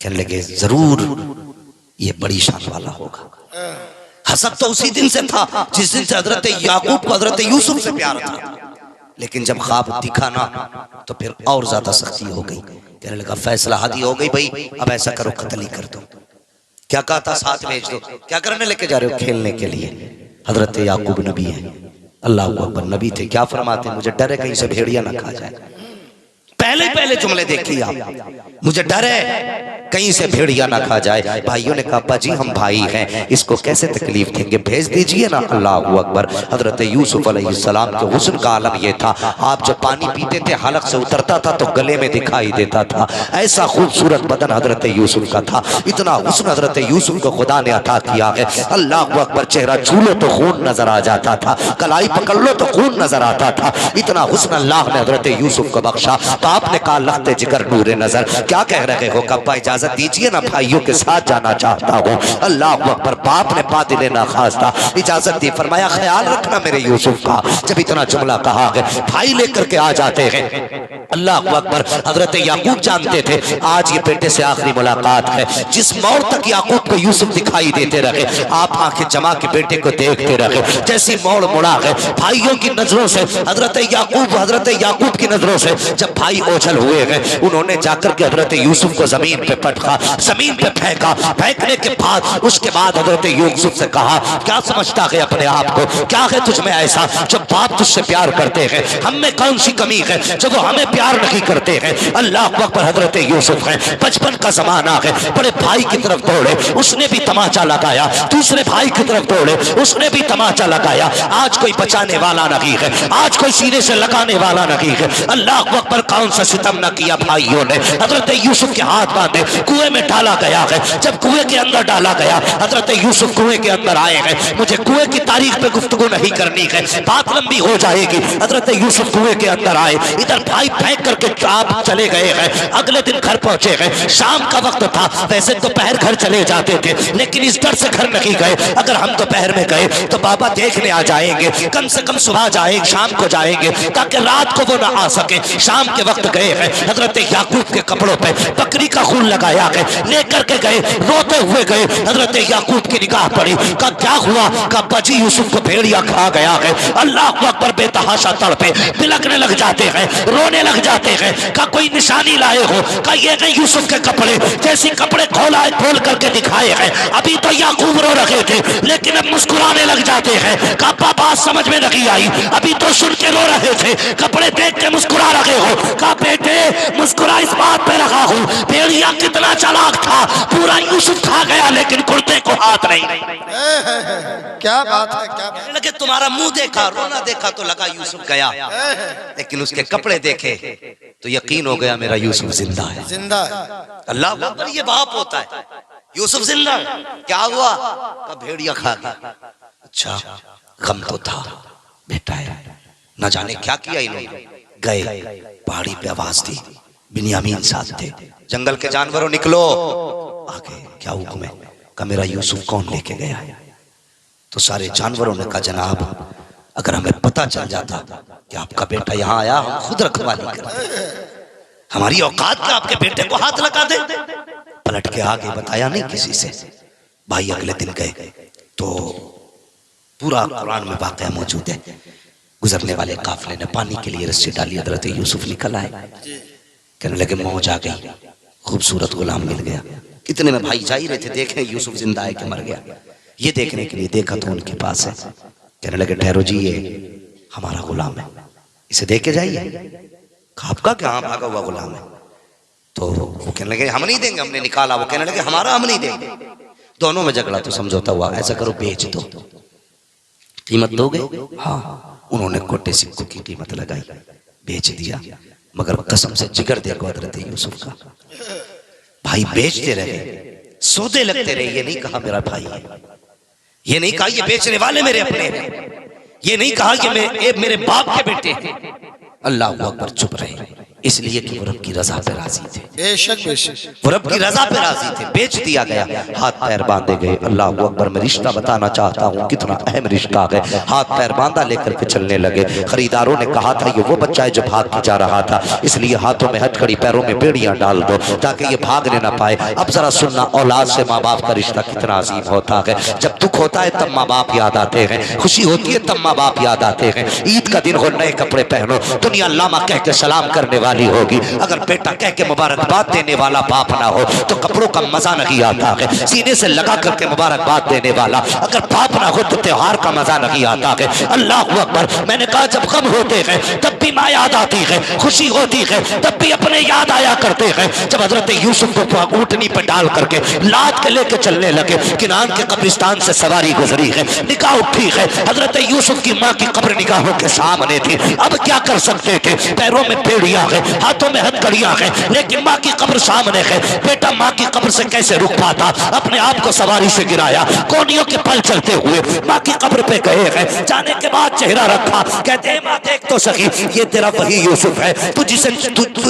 कहने लगे जरूर ये बड़ी शान वाला होगा। हसद तो उसी दिन से था जिस दिन से हजरत याकूब को हजरत यूसुफ से प्यार था। लेकिन जब ख्वाब दिखा ना तो फिर और ज्यादा सख्ती हो गई। कहने लगा फैसला हादी हो गई भाई, अब ऐसा करो कत्ल ही कर दो। क्या कहा था? साथ भेज दो। क्या करने लेके जा रहे हो? खेलने के लिए। हजरत याकूब नबी है, अल्लाह अकबर नबी थे। क्या फरमाते? मुझे डर है कहीं से भेड़िया ना खा जाए। पहले जुमले देखिए आप, मुझे डर है कहीं से भेड़िया ना खा जाए। भाइयों ने कहा अब्बा जी हम भाई हैं, इसको कैसे तकलीफ देंगे, भेज दीजिए ना। अल्लाह अकबर। हजरत यूसुफ अलैहिस्सलाम के हुस्न का आलम यह था, आप जब पानी पीते थे हलक से उतरता था तो गले में दिखाई देता था। ऐसा खूबसूरत बदन हजरत यूसुफ का था। इतना हुस्न हजरत यूसुफ को खुदा ने अता किया है। अल्लाह अकबर। चेहरा छू लो तो खून नजर आ जाता था, कलाई पकड़ लो तो खून नजर आता था। इतना हुस्न अल्लाह ने हजरत यूसुफ को बख्शा। तो आपने कहा लखते जिगर नूरे नजर, क्या कह रहे हो? कब्बा इजाजत दीजिए ना, भाइयों के साथ जाना चाहता हूँ। अल्लाह अकबर। बाप ने बातिल ना खास्ता इजाजत दी। फरमाया ख्याल रखना मेरे यूसुफ का। जब इतना जुमला कहा है, भाई लेकर के आ जाते हैं। अल्लाह अकबर। हजरत याकूब जानते थे आज ये बेटे से आखिरी मुलाकात है। जिस मोड़ तक याकूब को यूसुफ दिखाई देते रहे, आप आंखें जमा के बेटे को देखते रहे। जैसी मोड़ मुड़ा है भाइयों की नजरों से, हजरत याकूब की नजरों से जब भाई ओझल हुए हैं, उन्होंने जाकर के हजरत यूसुफ को जमीन पे पटका, जमीन पे फेंका। फेंकने के बाद उसके बाद हजरत यूसुफ से कहा क्या समझता है अपने आप को, क्या है तुझमें ऐसा जो बाप तुझसे प्यार करते हैं? हम में कौन सी कमी है जो वो हमें प्यार नहीं करते हैं? अल्लाह अकबर। हजरत यूसुफ है, बचपन का जमाना है, बड़े भाई की तरफ दौड़े, उसने भी तमाचा लगाया। दूसरे भाई की तरफ दौड़े, उसने भी तमाचा लगाया। आज कोई बचाने वाला नहीं है, आज कोई सीने से लगाने वाला नहीं है। अल्लाह अकबर। कौन सा सितम न किया भाइयों ने। हजरत यूसुफ के हाथ बांधे कुएं में डाला गया है। जब कुएं के अंदर डाला गया, हजरत यूसुफ कुएं के अंदर आए हैं। मुझे कुएं की तारीख पे गुफ्तगू नहीं करनी है, बात लंबी हो जाएगी। हजरत यूसुफ कुएं के अंदर आए, इधर भाई फेंक करके आप चले गए हैं। अगले दिन घर पहुंचे हैं, शाम का वक्त था। वैसे दोपहर घर चले जाते थे, लेकिन इस डर से घर नहीं गए, अगर हम दोपहर में गए तो बाबा देखने आ जाएंगे। कम से कम सुबह जाएंगे, शाम को जाएंगे, ताकि रात को वो ना आ सके। शाम के वक्त गए हैं, हजरत याकूब के कपड़ों पे बकरी का खून लगाया है, लेकर के गए, रोते हुए गए। हजरत याकूब की निगाह पड़ी, कहा क्या हुआ? कहा बजी यूसुफ को भेड़िया खा गया है। अल्लाह अकबर। बेतहाशा तड़पे, बिलकने लग जाते हैं, रोने लग जाते हैं। कहा कोई निशानी लाए हो? कहा ये गए यूसुफ के कपड़े। जैसे कपड़े खोल करके दिखाए हैं, अभी तो याकूब रो रहे थे, लेकिन अब मुस्कुराने लग जाते हैं। कहा बात समझ में नहीं आई, अभी तो सुन के रो रहे थे, कपड़े देख के मुस्कुरा रहे हो। कहा बेटे मुस्कुरा इस बात पे रहा हूं, भेड़िया कितना चालाक था, पूरा यूसुफ खा गया लेकिन कुर्ते को हाथ नहीं। क्या बात है, क्या बात। लगे तुम्हारा मुंह देखा, रोना देखा तो लगा यूसुफ गया, लेकिन उसके कपड़े देखे तो यकीन हो गया मेरा यूसुफ जिंदा है। जिंदा है। अल्लाह अकबर। ये बाप होता है। यूसुफ जिंदा। क्या हुआ? का भेड़िया खा गया। अच्छा गम तो था, बेटा है, न जाने क्या किया इन्होंने। गए, पहाड़ी पे आवाज दी, बिन्यामीन साथ थे। जंगल के जानवरों निकलो। आगे क्या हुक्म है? का मेरा यूसुफ कौन लेके गया है? तो सारे जानवरों ने कहा जनाब अगर हमें पता चल जाता कि आपका बेटा यहाँ आया, हम खुद रखवाली करते। हमारी औकात का आपके बेटे को हाथ लगा दे। पलट के आगे बताया नहीं किसी से। भाई अगले दिन गए तो पूरा कुरान में वाकया मौजूद है। गुजरने वाले काफिले ने पानी के लिए रस्सी डाली, हजरत यूसुफ निकल आए। कहने लगे मौज आ गई, खूबसूरत गुलाम मिल गया। कितने में भाई जा ही रहे थे, देखें यूसुफ जिंदा है कि मर गया। ये देखने के लिए देखा तो उनके पास है। कहने लगे ठहरो जी, ये हमारा गुलाम है, इसे दे के जाइए। आपका क्या? भागा हुआ गुलाम है। तो वो कहने लगे हम नहीं देंगे, हमने निकाला। वो कहने लगे हमारा, हम नहीं देंगे। दोनों में झगड़ा तो समझौता हुआ, ऐसा करो बेच दो, कीमत दोगे? हाँ। उन्होंने कोटे सिक्कों की कीमत लगाई, बेच दिया। मगर कसम से जिगर देखो हजरत यूसुफ का। भाई बेचते रहे, सौदे लगते रहे। ये नहीं कहा मेरा भाई है, ये नहीं कहा ये बेचने वाले मेरे अपने हैं, ये नहीं कहा ये मेरे बाप के बेटे हैं। अल्लाह अकबर, चुप रहे, इसलिए कि वो रब की रजा पे राजी थे। बेशक बेशक, वो रब की रजा पे राजी थे। बेच दिया गया, हाथ पैर बांधे गए। अल्लाह अकबर, मैं रिश्ता बताना चाहता हूँ, कितना अहम रिश्ता है। हाथ पैर बांधा लेकर के चलने लगे। खरीदारों ने कहा था ये वो बच्चा है जो भाग के जा रहा था, इसलिए हाथों में हथकड़ी, पैरों में बेड़ियां डाल दो ताकि ये भागने ना पाए। अब जरा सुनना, औलाद से माँ बाप का रिश्ता कितना अजीम होता है। जब दुख होता है तब माँ बाप याद आते हैं, खुशी होती है तब माँ बाप याद आते हैं। ईद का दिन हो, नए कपड़े पहनो, दुनिया लामा कह के सलाम करने वाली होगी। अगर बेटा कह के मुबारकबाद देने वाला बाप ना हो तो कपड़ों का मजा नहीं आता है। सीने से लगा करके मुबारकबाद देने वाला अगर बाप ना हो तो त्योहार का मजा नहीं आता है। अल्लाह अकबर, मैंने कहा जब गम होते हैं तब भी माँ याद आती है, खुशी होती है तब भी अपने याद आया करते हैं। जब हजरत यूसुफ को ऊँटनी पे डाल करके लाद के लेके चलने लगे, किनान के कब्रिस्तान से सवारी गुजरी है, निगाह उठी है, हजरत यूसुफ की माँ की कब्र निगाहों के सामने थी। अब क्या कर सकते थे, पैरों में बेड़ियां है, हाथों में हथकड़ियां है, लेकिन माँ की कब्र सामने है। बेटा माँ की कब्र से कैसे रुक पाता, अपने आप को सवारी से गिराया, कोनियों के पल चलते हुए माँ की कब्र पे गए हैं। जाने के बाद चेहरा रखा, कहते हैं माँ देख तो सही, ये तेरा वही यूसुफ है तू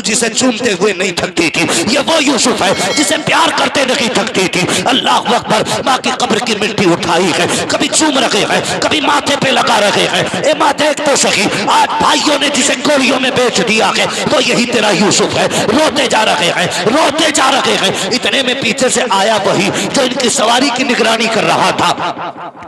जिसे चूमते हुए नहीं थकती थी, ये वो यूसुफ है जिसे प्यार करते नहीं थकती थी। अल्लाह अकबर, माँ की कब्र की मिट्टी उठाई है, कभी चूम रखे हैं, कभी माथे पे लगा रखे हैं। ए माँ देख तो सही, आज भाइयों ने जिसे गोलियों में बेच दिया है तो यही तेरा यूसुफ है। रोते जा रहे हैं, रोते जा रहे हैं। इतने में पीछे से आया वही जो इनकी सवारी की निगरानी कर रहा था।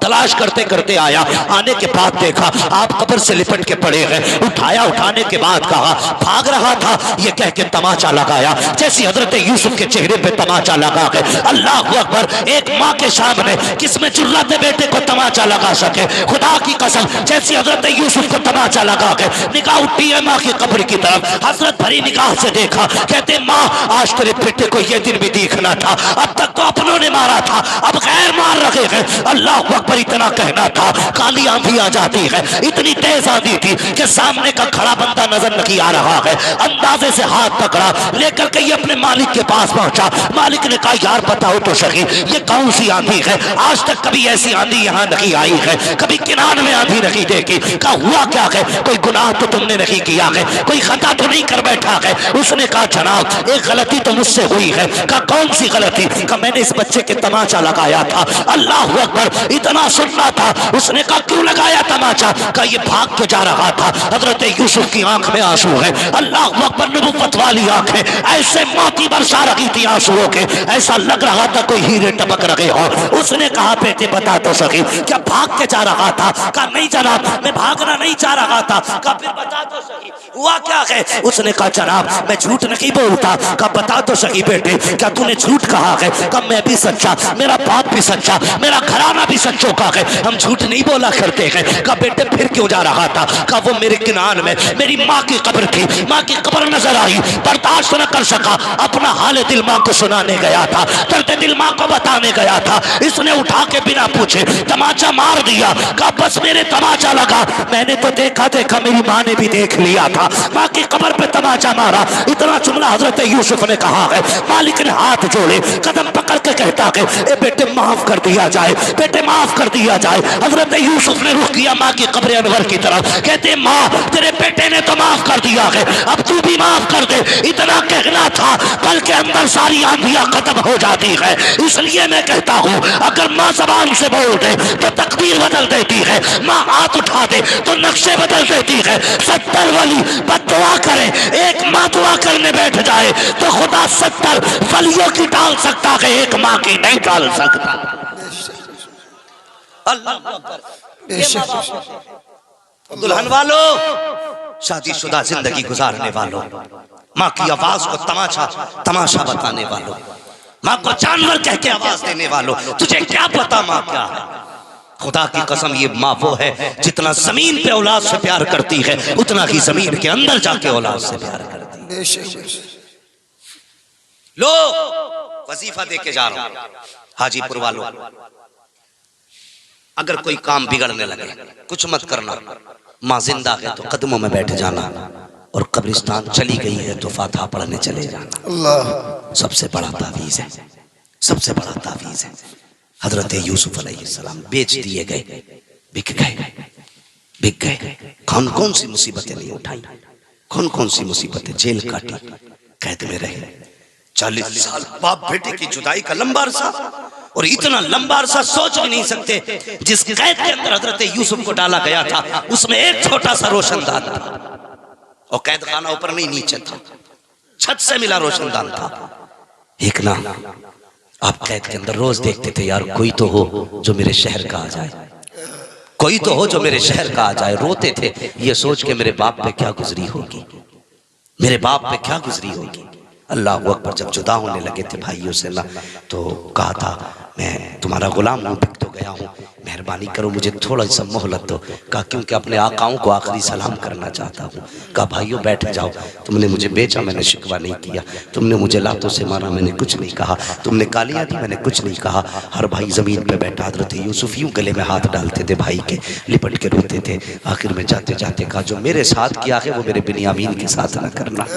तलाश करते करते आया, आने के बाद देखा आप कब्र से लिपट के पड़े हैं। उठाया, उठाने के बाद कहा भाग रहा था, ये कह के तमाचा लगाया, जैसी हजरत यूसुफ के चेहरे पे तमाचा लगा है। अल्लाह अकबर, एक माँ के सामने किसमें जुर्रत बेटे को तमाचा लगा सके, खुदा की कसम, जैसी हजरत यूसुफ को तमाचा लगा के निगाह उठी है माँ की कब्र की तरफ, हसरत भरी निगाह से देखा। कहते माँ आज तेरे बेटे को यह दिन भी देखना था, अब तक तो अपनों ने मारा था, अब गैर मार रहे हैं। अल्लाह अकबर, इतना कहना था, काली आंधी आ जाती है, इतनी तेज आंधी थी कि सामने का खड़ा बंदा नजर नहीं आ रहा है। अंदाजे से हाथ पकड़ा, लेकर के ये अपने मालिक के पास पहुंचा। मालिक ने कहा यार बताओ तो सही, ये कौन सी आंधी है, आज तक कभी ऐसी आंधी यहाँ नहीं आई है, कभी किनान में आंधी नहीं देखी। कहा हुआ क्या है, कोई गुनाह तो तुमने नहीं किया है, कोई खता तो नहीं कर बैठा है। उसने कहा जनाब एक गलती तो मुझसे हुई है। कहा कौन सी गलती? कहा मैंने इस बच्चे के तमाचा लगाया था। अल्लाह अकबर, इतना सुनना था। उसने कहा क्यों लगाया तमाचा? कहा ये भाग के जा रहा था, हजरत यूसुफ की आंख में आंसू है। अल्लाह अकबर, नबुव्वत वाली आंखें ऐसे मोती बरसा रही थी आंसुओं के, ऐसा लग रहा था कोई हीरे टपक रहे हो। उसने कहा बेटे बता तो सही, क्या भाग के जा रहा था? कहा नहीं जनाब, मैं भागना नहीं चाह रहा था। कहा फिर बता तो सही हुआ क्या है? उसने कहा जनाब मैं झूठ नहीं बोलता। कहा बता तो सही बेटे, क्या तूने झूठ कहा है? कहा मैं भी सच्चा, मेरा बाप भी सच्चा, मेरा घराना भी सच्चों का है, हम झूठ नहीं बोला करते हैं। कहा बेटे फिर क्यों जा रहा था? कहा वो मेरे किनान में मेरी माँ की कब्र थी, माँ की कब्र नजर आई, बर्दाश्त न कर सका, अपना हाल दिल माँ को सुनाने गया था, दर्द दिल माँ को बताने गया था। इसने उठा के बिना पूछे तमाचा मार दिया। कहा बस मेरे तमाचा लगा, मैंने तो देखा देखा मेरी माँ ने भी देख लिया था, माँ की कब्र पे तमाचा मारा। इतना जुमला हजरत यूसुफ ने कहा है। मालिक ने हाथ जोड़े, कदम पकड़ के कहता है ए बेटे माफ कर दिया जाए, बेटे माफ कर दिया जाए। हजरत यूसुफ ने रुख किया माँ की कब्र अनवर की तरफ, कहते माँ तेरे बेटे ने तो माफ कर दिया है, अब तू भी माफ कर दे। इतना कहना था, कल के अंदर सारी आंधियां खत्म हो जाती है। इसलिए मैं कहता हूँ अगर माँ जबान से बोल दे तो तकदीर बदल देती है, माँ हाथ उठा दे तो नक्शे बदल देती है। 70 वली बद्दुआ करे, एक माँ दुआ करने बैठ जाए तो खुदा 70 वलियों की डाल सकता है, एक माँ की नहीं डाल सकता। दुल्हन वालों, शादीशुदा जिंदगी गुजारने वालों, माँ की आवाज को तमाशा बताने वालों, माँ को जानवर कह के आवाज देने वालों, तुझे क्या पता माँ क्या है? खुदा की कसम ये माँ वो है जितना जमीन पे औलाद से प्यार करती है उतना ही जमीन के अंदर जाके औलाद से प्यार करती है। लो वजीफा दे के जा रहा हूं हाजीपुर वालों, अगर कोई काम बिगड़ने लगे कुछ मत करना, माँ जिंदा है तो कदमों में बैठ जाना, और कब्रिस्तान चली गई है तो फातिहा पढ़ने चले जाना। अल्लाह सबसे बड़ा तावीज़ है। सबसे बड़ा तावीज है। हजरत यूसुफ अलैहिस्सलाम बेच दिए गए, बिक गए। कौन कौन सी मुसीबतें नहीं उठाई, कौन कौन सी मुसीबतें, जेल काटी, कैद में रहे 40 साल, बाप बेटे की जुदाई का लंबा अरसा, और इतना लंबा अरसा सोच भी नहीं सकते। जिस कैद के अंदर हजरत यूसुफ को डाला गया था उसमें एक छोटा सा रोशनदान था, और कैद खाना ऊपर नहीं नीचे था, छत से मिला रोशनदान था। एक ना आप कैद के अंदर रोज देखते थे, यार कोई तो हो जो मेरे शहर का आ जाए, कोई तो हो जो मेरे शहर का आ जाए। रोते थे ये सोच के मेरे बाप पे क्या गुजरी होगी, मेरे बाप पे क्या गुजरी होगी। अल्लाह अकबर। जब जुदा होने लगे थे भाइयों से ना, तो कहा था मैं तुम्हारा गुलाम हूँ, बिक तो गया हूँ, मेहरबानी करो मुझे थोड़ा सा मोहलत दो। कहा क्योंकि अपने आकाओं को आखिरी सलाम करना चाहता हूँ। कहा भाइयों बैठ जाओ, तुमने मुझे बेचा, मैंने शिकवा नहीं किया, तुमने मुझे लातों से मारा, मैंने कुछ नहीं कहा, तुमने गालियाँ दी, मैंने कुछ नहीं कहा। हर भाई जमीन पे बैठा, हजरत यूसुफ यूं गले में हाथ डालते थे भाई के, लिपट के रोते थे। आखिर में जाते जाते कहा जो मेरे साथ किया है वो मेरे बिन्यामीन के साथ ना करना,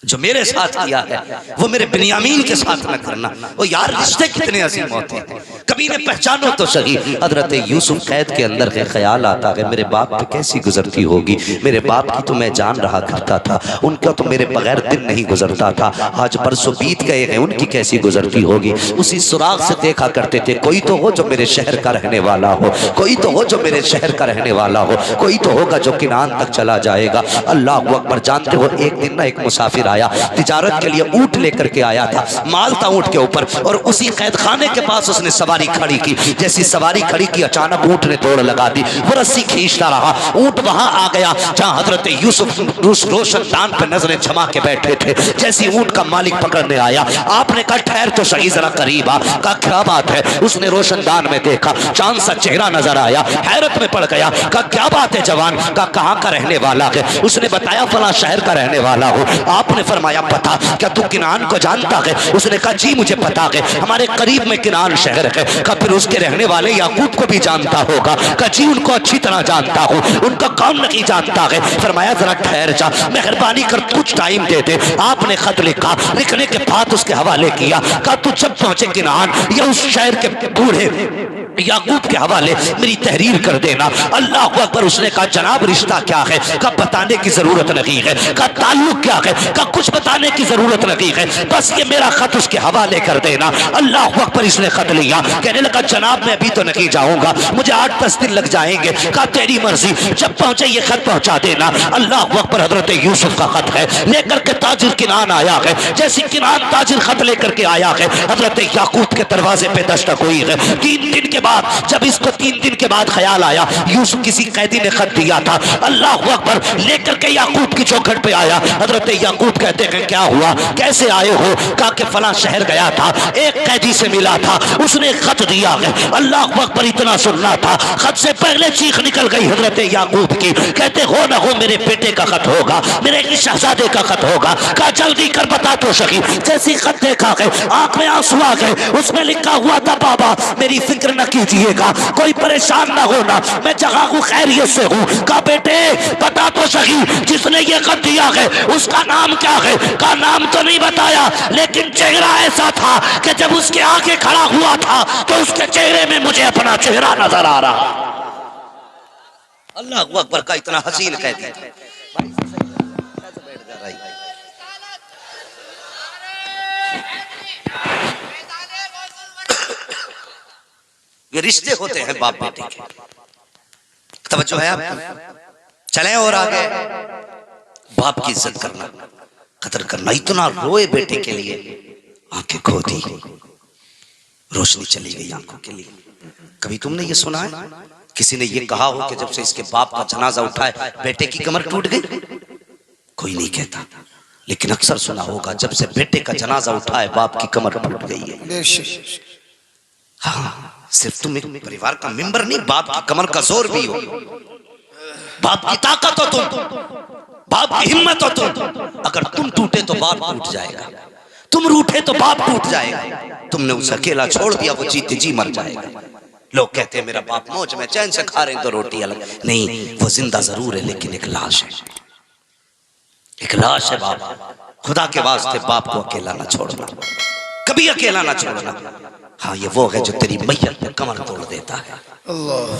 जो मेरे साथ किया है वो मेरे बिन्यामीन के साथ न करना। वो यार रिश्ते कितने अजीम होते हैं, कभी ने पहचानो तो सही। हजरत यूसुफ कैद के अंदर के ख्याल आता है मेरे बाप पे कैसी गुजरती होगी, मेरे बाप की तो मैं जान रहा करता था, उनका तो मेरे बगैर दिन नहीं गुजरता था, आज परसों बीत गए हैं, उनकी कैसी गुजरती होगी। उसी सुराग से देखा करते थे कोई तो हो जो मेरे शहर का रहने वाला हो, कोई तो हो जो मेरे शहर का रहने वाला हो, कोई तो होगा जो किनान तक चला जाएगा। अल्लाह अकबर। जानते हो एक दिन ना एक मुसाफिर आया, तिजारत के लिए ऊंट लेकर के आया था, माल था ऊंट के ऊपर, और उसी कैद खाने के पास उसने सवारी खड़ी की। जैसी सवारी खड़ी की अचानक ऊंट ने दौड़ लगा दी, वो रस्सी खींचता रहा, ऊंट वहां आ गया जहां हजरत यूसुफ रोशनदान पे नजरें जमा के बैठे थे। जैसी ऊंट का मालिक पकड़ने आया, आपने कहा ठहर तो सही जरा करीब आ। कहा क्या बात है? उसने रोशनदान में देखा, चांद सा चेहरा नजर आया, हैरत में पड़ गया। कहा क्या बात है जवान? कहा कहां का रहने वाला है? उसने बताया फला शहर का रहने वाला हूं। आपने फरमाया पता, क्या तू किनान को जानता है? उसने कहा जी मुझे पता है, हमारे करीब में किनान शहर है। कहा फिर उसके रहने वाले याकूब को भी जानता होगा? कहा जी उनको अच्छी तरह जानता हूँ, उनका कौन नहीं जानता है? फरमाया जरा ठहर जा, मेहरबानी कर कुछ टाइम दे दे। आपने खत लिखा, लिखने के बाद उसके हवाले किया। कहा तू जब पहुंचे किनान या उस शहर के बूढ़े याकूब के हवाले मेरी तहरीर कर देना। अल्लाह अकबर। उसने कहा जनाब रिश्ता क्या है? कहा बताने की जरूरत नहीं है। कहा ताल्लुक क्या है? कहा कुछ बताने की जरूरत नहीं है, बस ये मेरा खत उसके हवाले कर देना। अल्लाह अकबर। इसने खत लिया, कहने लगा जनाब मैं अभी तो नहीं जाऊंगा, मुझे 8-10 दिन लग जाएंगे। कहा तेरी मर्जी, जब पहुंचे ये खत पहुंचा देना। अल्लाह अकबर। हजरत यूसुफ का खत है, लेकर के ताजिर किनान आया है। जैसे किनान ताजिर खत लेकर के आया है, हजरत याकूब के दरवाजे पे दस्तक हुई है। 3 दिन के बाद, जब इसको 3 दिन के बाद ख्याल आया यूसुफ किसी कैदी ने खत दिया था, अल्लाह अकबर, लेकर के याकूब की चौखट पे आया। हजरत याकूब कहते हैं क्या हुआ, कैसे आए हो? कहा कि फला शहर गया था, एक कैदी से मिला था, उसने खत दिया है। अल्लाह अकबर। इतना सुनना था, खत से पहले चीख निकल गई हजरत याकूब की। कहते हो ना हो मेरे बेटे का खत होगा, मेरे एक शहजादे का खत होगा। कहा जल्दी कर बता तो सही। जैसी खत देखा है आंख में आंसू आ गए, उसमें लिखा हुआ था बाबा मेरी फिक्र न कीजिएगा, कोई परेशान ना होना, मैं जगह हूँ खैरियत से हूँ। कहा बेटे बता तो सही, जिसने ये खत दिया है उसका नाम क्या है? का नाम तो नहीं बताया, लेकिन चेहरा ऐसा था कि जब उसके आगे खड़ा हुआ था तो उसके चेहरे में मुझे अपना चेहरा नजर आ रहा। अल्लाह अकबर का इतना हसीन कहती है। ये रिश्ते होते हैं बाप बेटे के। तवज्जो है आप? चले और आगे। बाप की इज्जत करना, कदर करना। इतना रोए बेटे के लिए, आंखें खो दी, रोशनी चली गई आंखों के लिए। कभी तुमने ये सुना है किसी ने ये कहा हो कि जब से इसके बाप का जनाजा उठा है बेटे की कमर टूट गई? कोई नहीं कहता, लेकिन अक्सर सुना होगा जब से बेटे का जनाजा उठा है बाप की कमर टूट गई है। हाँ, सिर्फ तुम एक परिवार का मेंबर नहीं, बाप की कमर का जोर भी हो, बाप की ताकत हो तुम, बाप की हिम्मत हो तुम। अगर तुम टूटे तो बाप टूट जाएगा, तुम रूठे तो बाप टूट जाएगा। तुमने उसे अकेला छोड़ दिया, वो जीते जी मर जाएगा। लोग कहते हैं मेरा बाप मौज में चैन से खा रहे हैं तो रोटी अलग नहीं, वो जिंदा जरूर है लेकिन एक लाश है, एक लाश है बाप। खुदा के वास्ते बाप को अकेला ना छोड़ना। कभी अकेला ना छोड़ना। हाँ, ये वो है जो तेरी मैयत पे कमर तोड़ देता है,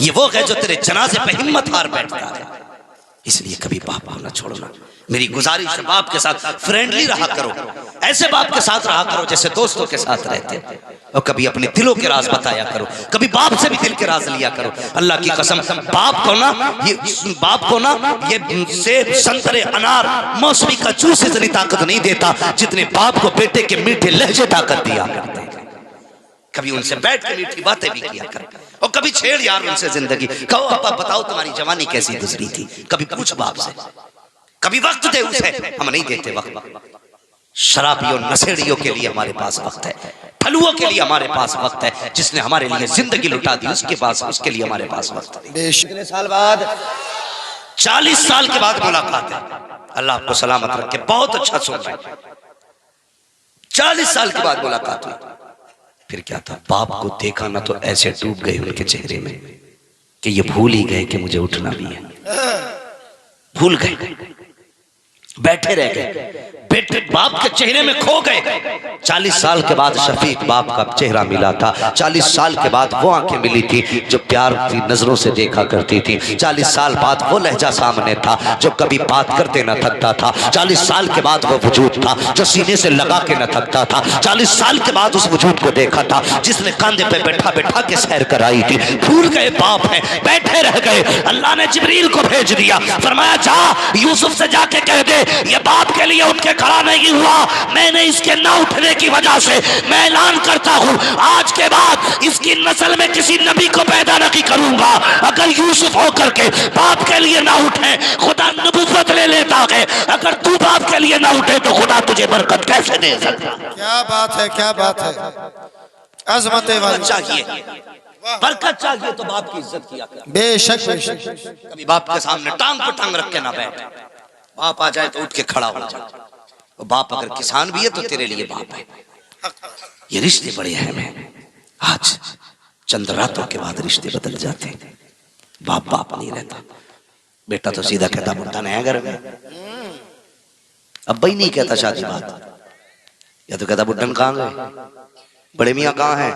ये वो है जो तेरे जनाजे पे हिम्मत हार बैठता है। इसलिए कभी बाप को ना छोड़ना। मेरी गुजारिश है, बाप के साथ फ्रेंडली रहा करो, ऐसे बाप के साथ रहा करो जैसे दोस्तों के साथ रहते, और कभी अपने दिलों के राज बताया करो, कभी बाप से भी दिल के राज लिया करो। अल्लाह की कसम, बाप को ना ये सेब, संतरे, अनार, मौसमी का जूस इतनी ताकत नहीं देता जितने बाप को बेटे के मीठे लहजे ताकत दिया करते हैं। कभी उनसे बैठ के मीठी बातें भी किया कर, और कभी छेड़ यार उनसे जिंदगी। कहो पापा बताओ तुम्हारी जवानी कैसी गुजरी थी, कभी पूछ बाप से, कभी वक्त दे उसे। हम नहीं देते वक्त। शराबियों, नशेड़ियों के लिए हमारे पास वक्त है, फलुओं के लिए हमारे पास वक्त है, जिसने हमारे लिए जिंदगी लुटा दी उसके लिए हमारे पास वक्त है। कितने साल बाद? 40 साल के बाद मुलाकात है। अल्लाह आपको सलामत रखे। बहुत अच्छा सुन रहे हैं। 40 साल के बाद मुलाकात हुई। फिर क्या था, बाप को देखा ना तो ऐसे डूब गए उनके चेहरे में कि ये भूल ही गए कि मुझे उठना भी है। भूल गए, बैठे रह गए, बेटे बाप के चेहरे में खो गए। 40 साल के बाद शफीक बाप का चेहरा मिला था। 40 साल के बाद वो आंखें मिली थी जो प्यार की नजरों से देखा करती थी। 40 साल बाद वो लहजा सामने था जो कभी बात करते न थकता था। 40 साल के बाद वो वजूद था जो सीने से लगा के न थकता था। 40 साल के बाद उस वजूद को देखा था जिसने कंधे पे बैठा बैठा के सैर कराई थी। भूल गए बाप है, बैठे रह गए। अल्लाह ने जिब्रील को भेज दिया, फरमाया जा यूसुफ से जाके कह दे ये बाप के लिए उठ के खड़ा नहीं हुआ, मैंने इसके न उठने की वजह से मैं ऐलान करता हूं आज के बाद इसकी नस्ल में किसी नबी को पैदा नहीं करूंगा। अगर यूसुफ होकर के बाप के लिए ना उठे खुदा नबूवत ले लेता है, अगर तू बाप के लिए ना उठे तो खुदा तुझे बरकत कैसे दे सकता। क्या बात है, क्या बात है। अजमत चाहिए, बरकत चाहिए तो बाप की इज्जत किया कर। बेशक कभी बाप के सामने टांग पे टांग रख के ना बैठ। बाप आ जाए तो उठ के खड़ा हो जाए। और बाप अगर किसान भी है तो तेरे लिए बाप है। ये रिश्ते बड़े अहम हैं। आज चंद रातों के बाद रिश्ते बदल जाते हैं। बाप बाप नहीं रहता। बेटा तो सीधा कहता बुढ़ा नया घर में, अब भाई नहीं कहता शादी बात, या तो कहता बुढ़न कहाँ गए, बड़े मियाँ कहाँ है।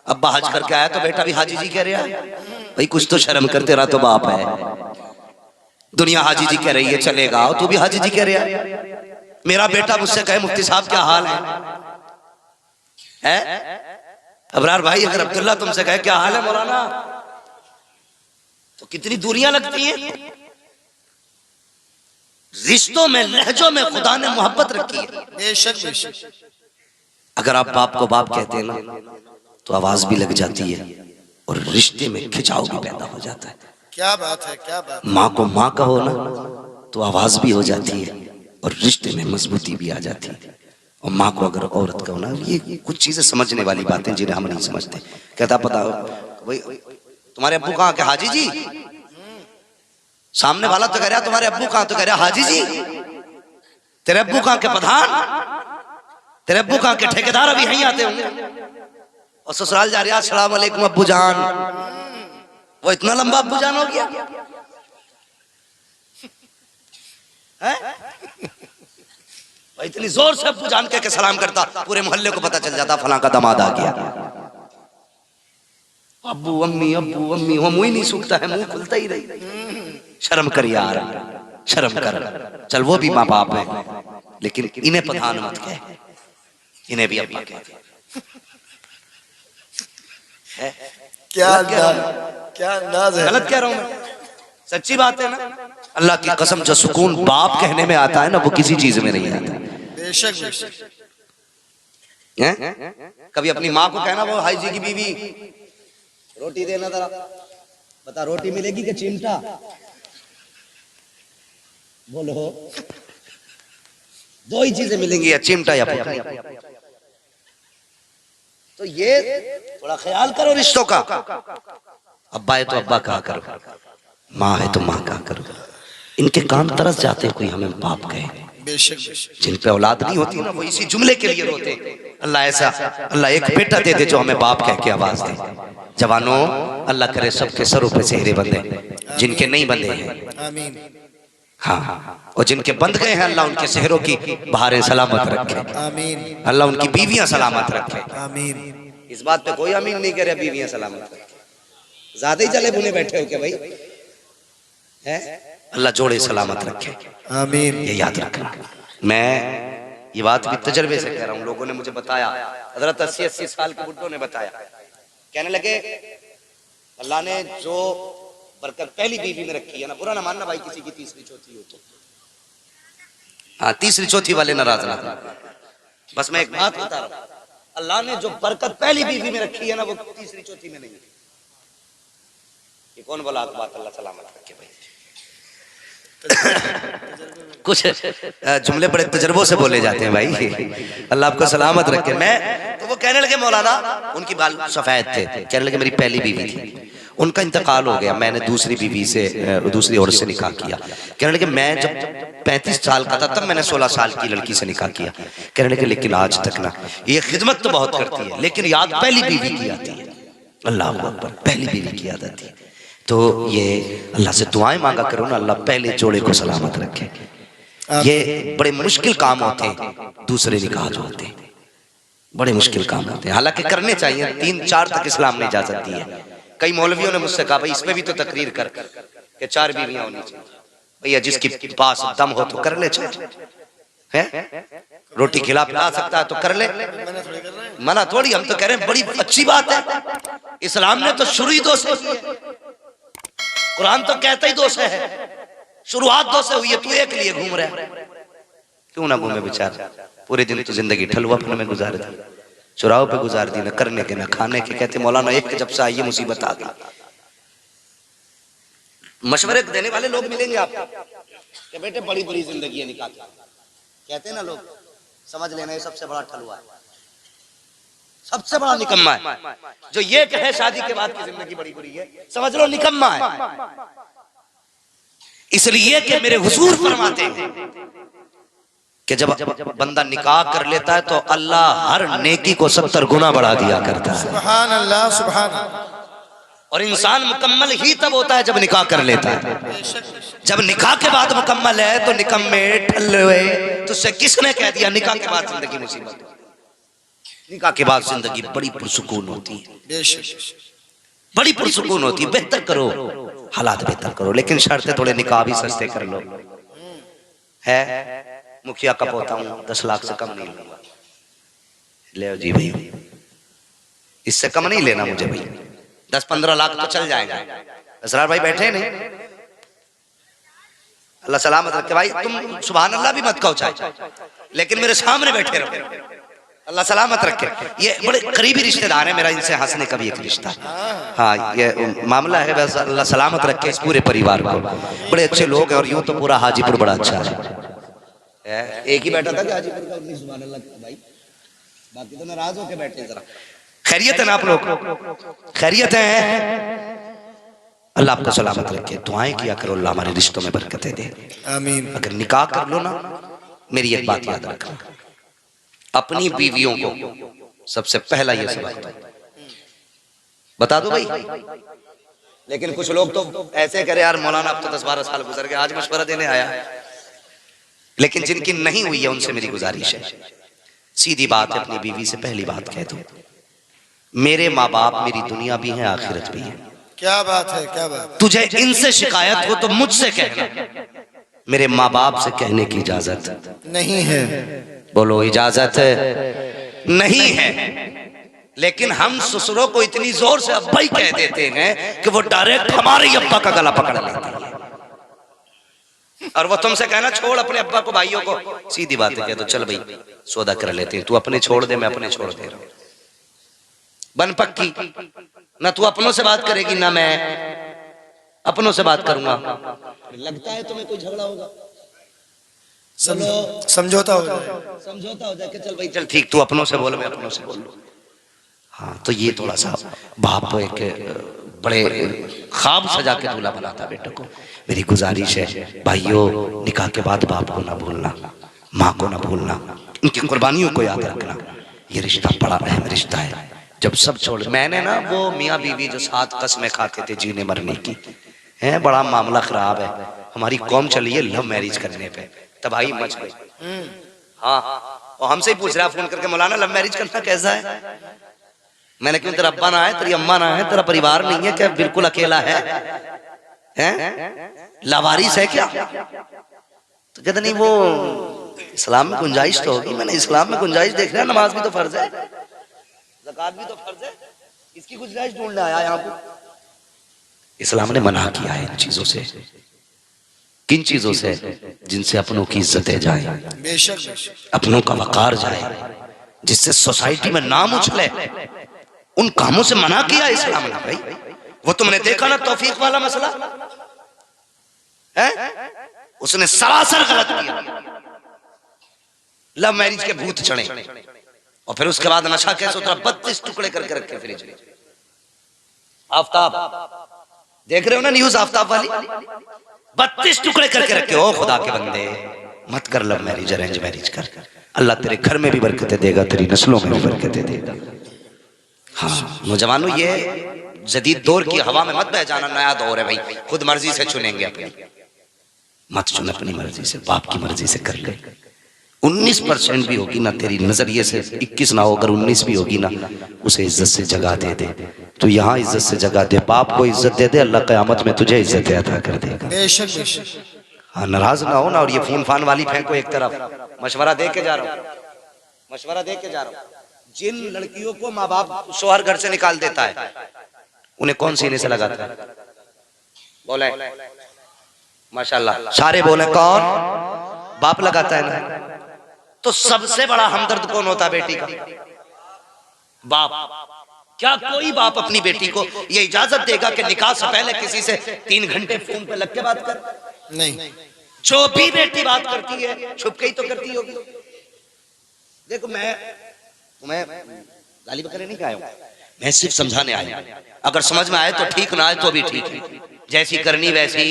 अब्बा हज करके आया तो बेटा भी हाजी जी कह रहा है, भाई कुछ तो शर्म कर, तेरा तो बाप है। दुनिया हाजी जी कह रही है चलेगा, तू भी हाजी जी कह रहा है। मेरा बेटा मुझसे कहे मुफ्ती साहब क्या हाल है? अबरार भाई अगर अब्दुल्ला तुमसे कहे क्या हाल है मौलाना, तो कितनी दूरियां लगती हैं। रिश्तों में, लहजों में खुदा ने मोहब्बत रखी है। बेशक बेशक। अगर आप बाप को बाप कहते हैं ना तो आवाज भी लग जाती है और रिश्ते में खिंचाव भी पैदा हो जाता है। क्या बात है, क्या बात। माँ को माँ कहो ना तो आवाज भी हो जाती है और रिश्ते में मजबूती भी आ जाती है। और माँ को अगर औरत कहो ना, ये कुछ चीजें समझने वाली बातें जिन्हें हम नहीं समझते। कहता पता भाई तुम्हारे अब्बू कहाँ के? हाजी जी। सामने वाला तो कह रहा तुम्हारे अब्बू कहाँ, तो कह रहा हाजी जी। तेरे अब्बू कहाँ के? प्रधान। तेरे अब्बू कहाँ के? ठेकेदार अभी यहीं आते होंगे। और ससुराल जा रहा अस्सलाम वालेकुम अब्बू जान। वो इतना लंबा अब्बू जान हो गया है? इतनी जोर से अब्बू जान के सलाम करता, पूरे मोहल्ले को पता चल जाता फलां का दामाद आ गया। अब्बू अम्मी वो मुंह ही नहीं सूखता है, मुंह खुलता ही नहीं। शर्म कर यार, शर्म कर। चल वो भी माँ बाप है, लेकिन इन्हें प्रधान मत कह, इन्हें भी अब्बा कह। क्या अंदाज है। गलत कह रहा हूं मैं, सच्ची बात है ना। अल्लाह की कसम जो सुकून बाप कहने में आता है ना वो किसी चीज में नहीं आता। बेशक बेशक। कभी अपनी माँ को कहना वो हाई जी की बीवी रोटी देना जरा, बता रोटी मिलेगी कि चिमटा? बोलो, दो ही चीजें मिलेंगी, या चिमटा या पकड़ी। तो ये थोड़ा ख्याल करो रिश्तों का। अब्बा है तो अब्बा कहा करो, माँ है तो माँ कहा करो। इनके कान तरस जाते कोई हमें बाप कहे। जिन पे औलाद नहीं होती ना वो इसी जुमले के लिए रोते। अल्लाह ऐसा, अल्लाह एक बेटा दे दे जो हमें बाप कह के आवाज दे। जवानों, अल्लाह करे सबके सरों पे सेहरे बंधे, जिनके नहीं बंधे हैं। हाँ, और जिनके बंद गए हैं अल्लाह उनके सेहरों की बहारें सलामत रखे, आमीन अल्लाह उनकी बीवियां सलामत रखे। आमीन। इस बात पे कोई आमीन नहीं करे, बीवियां सलामत रखे। ज्यादा ही चले बुने बैठे हो क्या भाई? है अल्लाह जोड़े सलामत रखे, आमीन। ये याद रखना। मैं ये बात भी तजर्बे से कह रहा हूँ, लोगों ने मुझे बताया, हजरत 80-80 साल के बुड्ढों ने बताया, कहने लगे अल्लाह ने जो बरकत पहली बीवी में रखी है ना, बुरा ना मानना भाई किसी की तीसरी चौथी हो तो, हाँ तीसरी चौथी वाले नाराज ना, बस मैं एक बात बता रहा हूँ, अल्लाह ने जो बरकत पहली बीवी में रखी है ना, वो तीसरी चौथी में नहीं है। ये कौन बोला बात? अल्लाह सलामत रखे भाई। कुछ जुमले बड़े तजर्बों से बोले जाते हैं भाई, अल्लाह आपको सलामत रखे। मैं तो वो कहने लगे मौलाना, उनकी बाल सफेद थे, कहने लगे मेरी पहली बीवी थी, उनका इंतकाल हो गया, मैंने दूसरी बीवी से दूसरी औरत से निकाह किया। कहने लगे मैं जब 35 साल का था तब मैंने 16 साल की लड़की से निकाह किया। कहने लगे लेकिन आज तक ना, ये खिदमत तो बहुत करती है लेकिन याद पहली बीवी की आती है। अल्लाह अकबर, पहली बीवी की याद आती है। तो ये अल्लाह से दुआएं मांगा करो ना, अल्लाह पहले जोड़े को सलामत रखे। ये बड़े मुश्किल काम होते हैं, दूसरे निकाह जो होते हैं बड़े मुश्किल काम होते हैं, हालांकि करने चाहिए, 3-4 तक इस्लाम ने इजाजत दी है। कई मौलवियों ने मुझसे कहा भाई इसमें भी तो तकरीर कर कि 4 बीवियां होनी चाहिए। भैया जिसके पास दम हो तो कर ले, है रोटी खिला पिला सकता है तो कर ले, मना थोड़ी। हम तो कह रहे हैं बड़ी अच्छी बात है, इस्लाम ने तो शुरू ही 2 से, कुरान तो कहता ही 2 से है, शुरुआत 2 से हुई है, तू एक लिए घूम रहा है, क्यों ना घूमे बेचारा? पूरे दिन तो जिंदगी ठलुआपन में गुजार दी, चुराव पे गुजार दी, न करने के न खाने के। कहते मौलाना एक जब से आई मुसीबत आ गई। मशवरे देने वाले लोग मिलेंगे आपको कि बेटे बड़ी बड़ी जिंदगी है निकाल, कहते हैं ना लोग, समझ लेना ये सबसे बड़ा ठलुआ है, सबसे बड़ा निकम्मा है जो ये कहे शादी के बाद की जिंदगी बड़ी बुरी है, समझ लो निकम्मा है। इसलिए कि मेरे हुजूर फरमाते हैं कि जब बंदा निकाह कर लेता है तो अल्लाह हर नेकी को 70 गुना बढ़ा दिया करता है। सुभान अल्लाह, सुभान अल्लाह। और इंसान मुकम्मल ही तब होता है जब निकाह कर लेता है। जब निकाह के बाद मुकम्मल है तो निकम्मे ठल्ले, तो उससे किसने कह दिया निकाह के बाद जिंदगी मुसीबत? निकाह के बाद जिंदगी बड़ी पुरसुकून होती है, बड़ी पुरसुकून होती है। बेहतर करो, हालात बेहतर करो, लेकिन शर्त थोड़े निकाह भी सस्ते कर लो। है मुखिया का पोता हूं, 10 लाख से कम नहीं लूंगा, ले जी भाई, इससे कम नहीं लेना मुझे भाई, 10-15 लाख तो चल जाएगा। असरार भाई बैठे नहीं, अल्लाह सलामत रखे भाई। तुम सुभान अल्लाह भी मत कहो चाहे, लेकिन मेरे सामने बैठे रहो, अल्लाह सलामत रखे। ये बड़े करीबी रिश्तेदार हैं मेरा, इनसे हंसने का भी एक रिश्ता। हाँ ये मामला है, बस अल्लाह सलामत रखे इस पूरे परिवार को। बड़े अच्छे लोग हैं और यूं तो पूरा हाजीपुर बड़ा अच्छा है। एक ही बैठा था कि हाजीपुर का, सुभान अल्लाह भाई, बाकी तो नाराज होके बैठे। जरा खैरियत है ना आप लोग? खैरियत है? अल्लाह आपको सलामत रखे। दुआएं किया करो, अल्लाह हमारे रिश्तों में बरकतें दे, आमीन। अगर निकाह कर लो ना, मेरी एक बात याद रखना, अपनी बीवियों को सबसे पहला ये सबक बता दो भाई। लेकिन कुछ लोग तो ऐसे करे यार मौलाना अब तो 10-12 साल गुजर गए, आज मशवरा देने आया। लेकिन जिनकी नहीं हुई है उनसे मेरी गुजारिश है, सीधी बात है, अपनी बीवी से पहली बात कह दो, मेरे माँ बाप मेरी दुनिया भी है आखिरत भी है। क्या बात है, क्या बात। तुझे इनसे शिकायत हो तो मुझसे कहना, मेरे माँ बाप से कहने की इजाजत नहीं है। बोलो इजाजत नहीं है। लेकिन हम ससुरों को इतनी जोर से अब्बा ही कह देते हैं कि वो डायरेक्ट हमारे अब्बा का गला पकड़ लेते हैं। और वो तुमसे कहना छोड़ अपने अब्बा को, भाइयों को, सीधी बात है, तो चल भाई सौदा कर लेते हैं, तू अपने छोड़ दे, मैं अपने छोड़ दे रहा हूं, बन पक्की। ना तू अपनों से बात करेगी ना मैं अपनों से बात करूंगा। लगता है तुम्हें कोई झगड़ा होगा, समझौता हो जाए, समझौता हो जाए कि चल भाई चल ठीक, तू अपनों से बोल मैं अपनों से बोल लूं। हाँ तो ये थोड़ा सा बाप एक बड़े ख्वाब सजा के दूल्हा बनाता बेटे को। मेरी गुजारिश है भाइयों, निकाह के बाद बाप को ना भूलना, माँ को ना भूलना, इनकी कुर्बानियों को याद रखना। ये रिश्ता बड़ा अहम रिश्ता है। जब सब छोड़, मैंने ना वो मियाँ बीवी जो 7 कसमें खाते थे जीने मरने की, है बड़ा मामला खराब है। हमारी कौम चली है लव मैरिज करने पे, तबाही मच गई। हाँ, और हमसे ही पूछ रहा फोन करके, मौलाना लव मैरिज करना कैसा है? मैंने क्यों, तेरा अब्बा ना है, तेरी अम्मा ना है, तेरा परिवार नहीं है क्या, बिल्कुल अकेला है, लावारिस है क्या? तो कहते नहीं वो इस्लाम में गुंजाइश तो होगी। मैंने इस्लाम में गुंजाइश देख रहा है, नमाज भी तो फर्ज है, ज़कात भी तो फर्ज है, इसकी गुंजाइश ढूंढने आया यहाँ पे। इस्लाम ने मना किया है इन चीजों से। किन चीजों से? जिनसे अपनों की इज्जतें जाए, बेशक अपनों का वकार जाए, जिससे सोसाइटी में नाम उछले, उन कामों से मना किया इस्लाम ने भाई। वो तुमने देखा ना तौफीक वाला मसला है, उसने सरासर गलत किया, लव मैरिज के भूत चढ़े, और फिर उसके बाद नशा कैसे उतरा, 32 टुकड़े करके रखे फ्रिज में। आफ्ताब देख रहे हो ना न्यूज, आफ्ताब वाली 32 टुकड़े करके रखे। ओ खुदा के बंदे, मत कर लव मैरिज, अरेंज मैरिज कर, अल्लाह तेरे घर में भी बरकतें देगा, तेरी नस्लों में भी बरकतें देगा। हाँ नौजवानों, ये जदीद दौर की हवा में मत बह जाना, नया दौर है भाई, खुद मर्जी से चुनेंगे अपनी, मत चुन अपनी मर्जी से, बाप की मर्जी से कर ले। 19% भी होगी ना तेरी नजरिए से, 21 ना हो, अगर 19 भी होगी ना, उसे इज्जत से जगह दे दे। तो यहाँ इज्जत से जगह दे, बाप को इज्जत दे दे, अल्लाह क़यामत में तुझे इज्जत अता कर देगा। बेशक बेशक। हाँ नाराज ना हो ना, और ये फोन फान वाली फेंको एक तरफ। मशवरा दे के जा रहा हूँ, मशवरा दे के जा रहा हूँ। जिन लड़कियों को माँ बाप शोहर घर से निकाल देता है, उन्हें कौन सीने से लगाता है? बोले माशाल्लाह, सारे बोले कौन? बाप लगाता है ना। तो सबसे बड़ा हमदर्द कौन होता है बेटी का? बाप। क्या कोई बाप अपनी बेटी को ये इजाजत देगा कि निकाह से पहले किसी से 3 घंटे फोन पे लग के बात कर? नहीं। जो भी बेटी बात करती है छुप के ही तो करती होगी। देखो मैं तुम्हें गाली बकरे नहीं आया, मैं सिर्फ समझाने आया। अगर समझ में आए तो ठीक, ना आए तो भी ठीक है। जैसी करनी वैसी,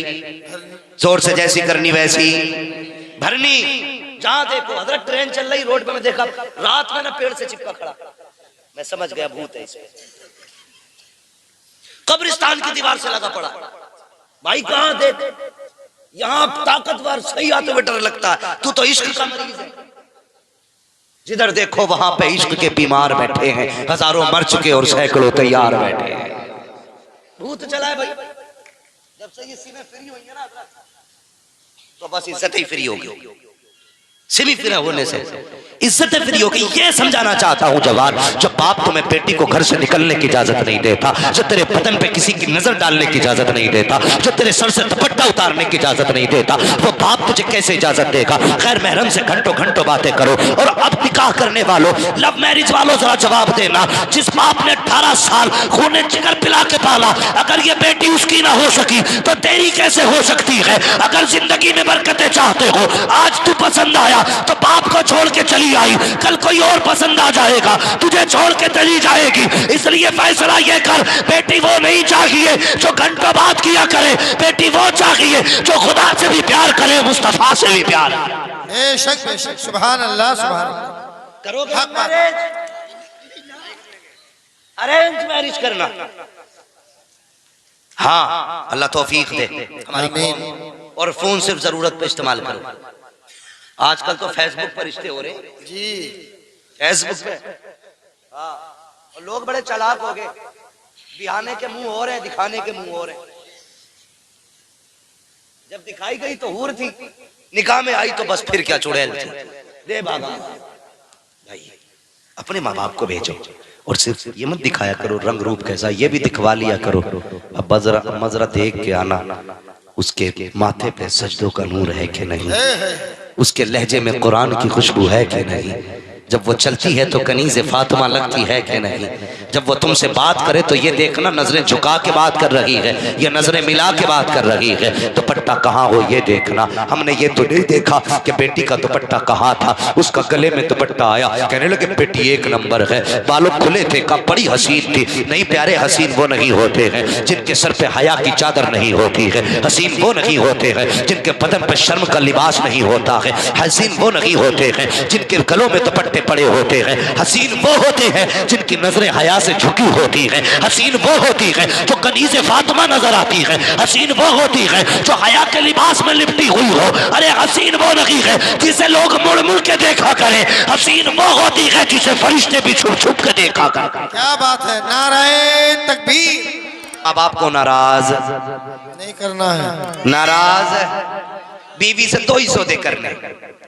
जोर से जैसी करनी वैसी भरनी। जहां देखो हजरत ट्रेन चल रही, रोड पे मैं देखा रात में ना पेड़ से चिपका खड़ा, मैं समझ गया भूत है इसमें। कब्रिस्तान की दीवार से लगा पड़ा। भाई कहां देख, यहां ताकतवर सही आते हुए डर लगता है, तू तो इश्क का मरीज है। जिधर देखो वहां पे इश्क के बीमार बैठे हैं, हजारों मर चुके और सैकड़ों तैयार बैठे हैं। भूत चला है भाई। जब से ये सीमें फ्री हुई है ना, तो बस इज्जत ही फ्री होगी। सिमी फिरा होने से इज्जत फ्री होगी। ये समझाना चाहता हूं जवान, जब बाप तुम्हें बेटी को घर से निकलने की इजाजत नहीं देता, जो तेरे बदन पे किसी की नजर डालने की इजाजत नहीं देता, जो तेरे सर से दुपट्टा उतारने की इजाजत नहीं देता, वो बाप तुझे कैसे इजाजत देगा? खैर महरम से घंटों घंटों बातें करो। और अब निकाह करने वालों, लव मैरिज वालों, जरा जवाब देना। जिस बाप ने 18 साल खूने जिगर पिला के पाला, अगर ये बेटी उसकी ना हो सकी तो तेरी कैसे हो सकती है? अगर जिंदगी में बरकतें चाहते हो, आज तू पसंद आया तो बाप को छोड़ के चली आई, कल कोई और पसंद आ जाएगा, तुझे छोड़ के चली जाएगी। इसलिए फैसला ये कर, बेटी वो नहीं चाहिए जो घंटों बात किया करे, बेटी वो चाहिए जो खुदा से भी प्यार करे, मुस्तफा से भी प्यार। बेशक बेशक, सुभान अल्लाह सुभान अल्लाह। करोगे मैरिज, अरेंज मैरिज करना। हाँ अल्लाह तौफीक दे हमारी। और फोन सिर्फ जरूरत पे इस्तेमाल करो। आजकल तो फेसबुक पर रिश्ते हो रहे जी, फेसबुक पे। हाँ, और लोग बड़े चालाक हो गए, बिहाने के मुंह हो रहे, दिखाने के मुंह हो रहे। जब दिखाई गई तो हूर थी, निकाह में आई तो बस फिर क्या चुड़ैल थी। दे बाबा भाई, अपने माँ बाप को भेजो, और सिर्फ ये मत दिखाया करो रंग रूप कैसा, ये भी दिखवा लिया करो। अब मजरा देख के आना, उसके माथे पे सजदों का नूर है कि नहीं, उसके लहजे में कुरान की खुशबू है कि नहीं, जब वो चलती है तो कनीज़े फातिमा लगती है कि नहीं, जब वो तुमसे बात करे तो ये देखना नजरें झुका के बात कर रही है या नजरें मिला के बात कर रही है, दुपट्टा कहाँ हो ये देखना। हमने ये तो नहीं देखा कि बेटी का दुपट्टा कहाँ था, उसका गले में दुपट्टा आया, कहने लगे बेटी एक नंबर है, बालों खुले थे, का बड़ी हसीन थी। नहीं प्यारे, हसीन वो नहीं होते हैं जिनके सर पे हया की चादर नहीं होती है, हसीन वो नहीं होते हैं जिनके बदन पे शर्म का लिबास नहीं होता है, हसीन वो नहीं होते हैं जिनके गलों में दुपट्टे पड़े होते हैं। हसीन वो होते हैं जिनकी नजरें हया से झुकी होती हैं। हसीन वो होती है जो कनीज़े फातिमा नजर आती है। हसीन वो होती है जो हया के लिबास में लिपटी हुई हो। अरे हसीन वो नहीं है जिसे लोग मुड़ मुड़ के देखा करें। हसीन वो होती है जिसे फरिश्ते भी छुप छुप के देखा करें। क्या बात है, नाराए तकबीर। अब आपको नाराज नहीं करना है, नाराज बीवी से 2 ही सौदे करने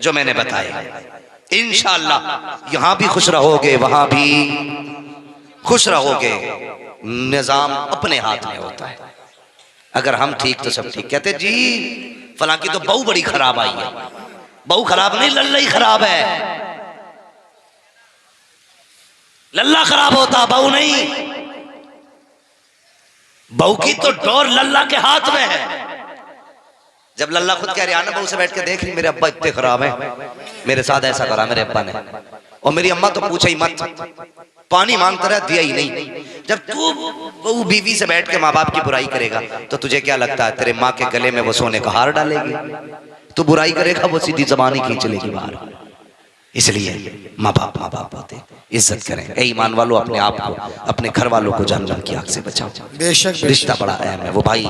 जो मैंने बताया। इंशाअल्लाह यहां भी खुश रहोगे, वहां भी खुश रहोगे। निजाम अपने हाथ में होता है। अगर हम ठीक तो सब ठीक। कहते जी फलां की तो बहू बड़ी खराब आई है। बहू खराब नहीं, लल्ला ही खराब है। लल्ला खराब होता, बहू नहीं। बहू की तो डोर लल्ला के हाथ में है। जब लल्ला खुद कह रहा है ना बहू से बैठ के देख रही, मेरे अब्बा इतने खराब है, मेरे साथ ऐसा करा मेरे अब्बा ने, और मेरी अम्मा तो पूछे ही मत, पानी मांगता रहा दिया ही नहीं। जब तू बहू बीवी से बैठ के माँ बाप की बुराई करेगा तो तुझे क्या लगता है तेरे माँ के गले में वो सोने का हार डालेगी? तू बुराई करेगा वो सीधी जबान ही खींच लेगी बाहर। इसलिए माँ बाप होते, इज्जत करें। ए ईमान वालों, अपने आप को, अपने घर वालों को जान की आग से बचाओ। बेशक रिश्ता बड़ा अहम है। वो भाई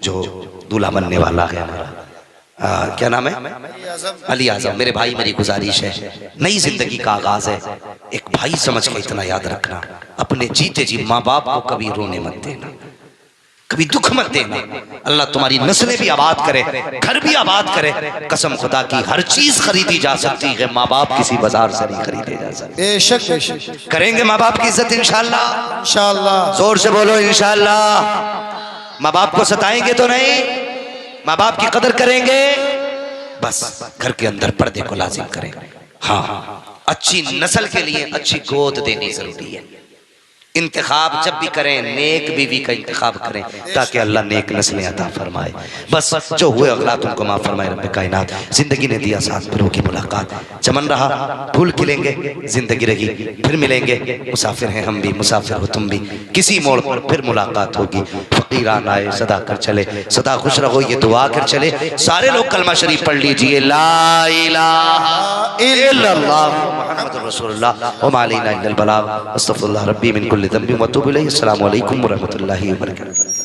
जो दूल्हा बनने वाला है हमारा, क्या नाम है, अली आजम, मेरे भाई, मेरी गुजारिश है, नई जिंदगी का आगाज है, एक भाई समझ के इतना याद रखना, अपने जीते जी माँ बाप को कभी रोने मत देना, कभी दुख मत देना। अल्लाह तुम्हारी नस्लें भी आबाद करे, घर भी आबाद करे। कसम खुदा की हर चीज खरीदी जा सकती है, माँ बाप किसी बाजार से नहीं खरीदे जा सकते। बेशक बेशक करेंगे माँ बाप की इज्जत इंशाअल्लाह। इंशाअल्लाह, जोर से बोलो इंशाअल्लाह। माँ बाप को सताएंगे तो नहीं, माँ बाप की कदर करेंगे। बस घर के अंदर पर्दे को लाजिम करें। हाँ, अच्छी नस्ल के लिए अच्छी गोद देनी जरूरी है। इंतखाब जब भी करें नेक बीवी का इंतखाब करें ताकि अल्लाह नेक नस्लें अता फरमाए। बस जो हुए अगलात उनको माफ फरमाए रब्बे कायनात। जिंदगी ने दिया साथ, फिर होगी मुलाकात। चमन रहा फूल खिलेंगे, जिंदगी रही फिर मिलेंगे। मुसाफिर हैं हम भी, मुसाफिर हो तुम भी, किसी मोड़ पर फिर मुलाकात होगी। फकीरान आए सदा कर चले, सदा खुश रहो ये दुआ कर चले। सारे लोग कलमा शरीफ पढ़ लीजिए, ला इलाहा इल्लल्लाह मुहम्मदुर रसूलुल्लाह व मा अलैना इल्लल बलाग। अस्तगफिरुल्लाह रब्बी मिन कुल्ली ज़ंबिन व अतूबु इलैहि। अस्सलामु अलैकुम व रहमतुल्लाहि व बरकातुहू।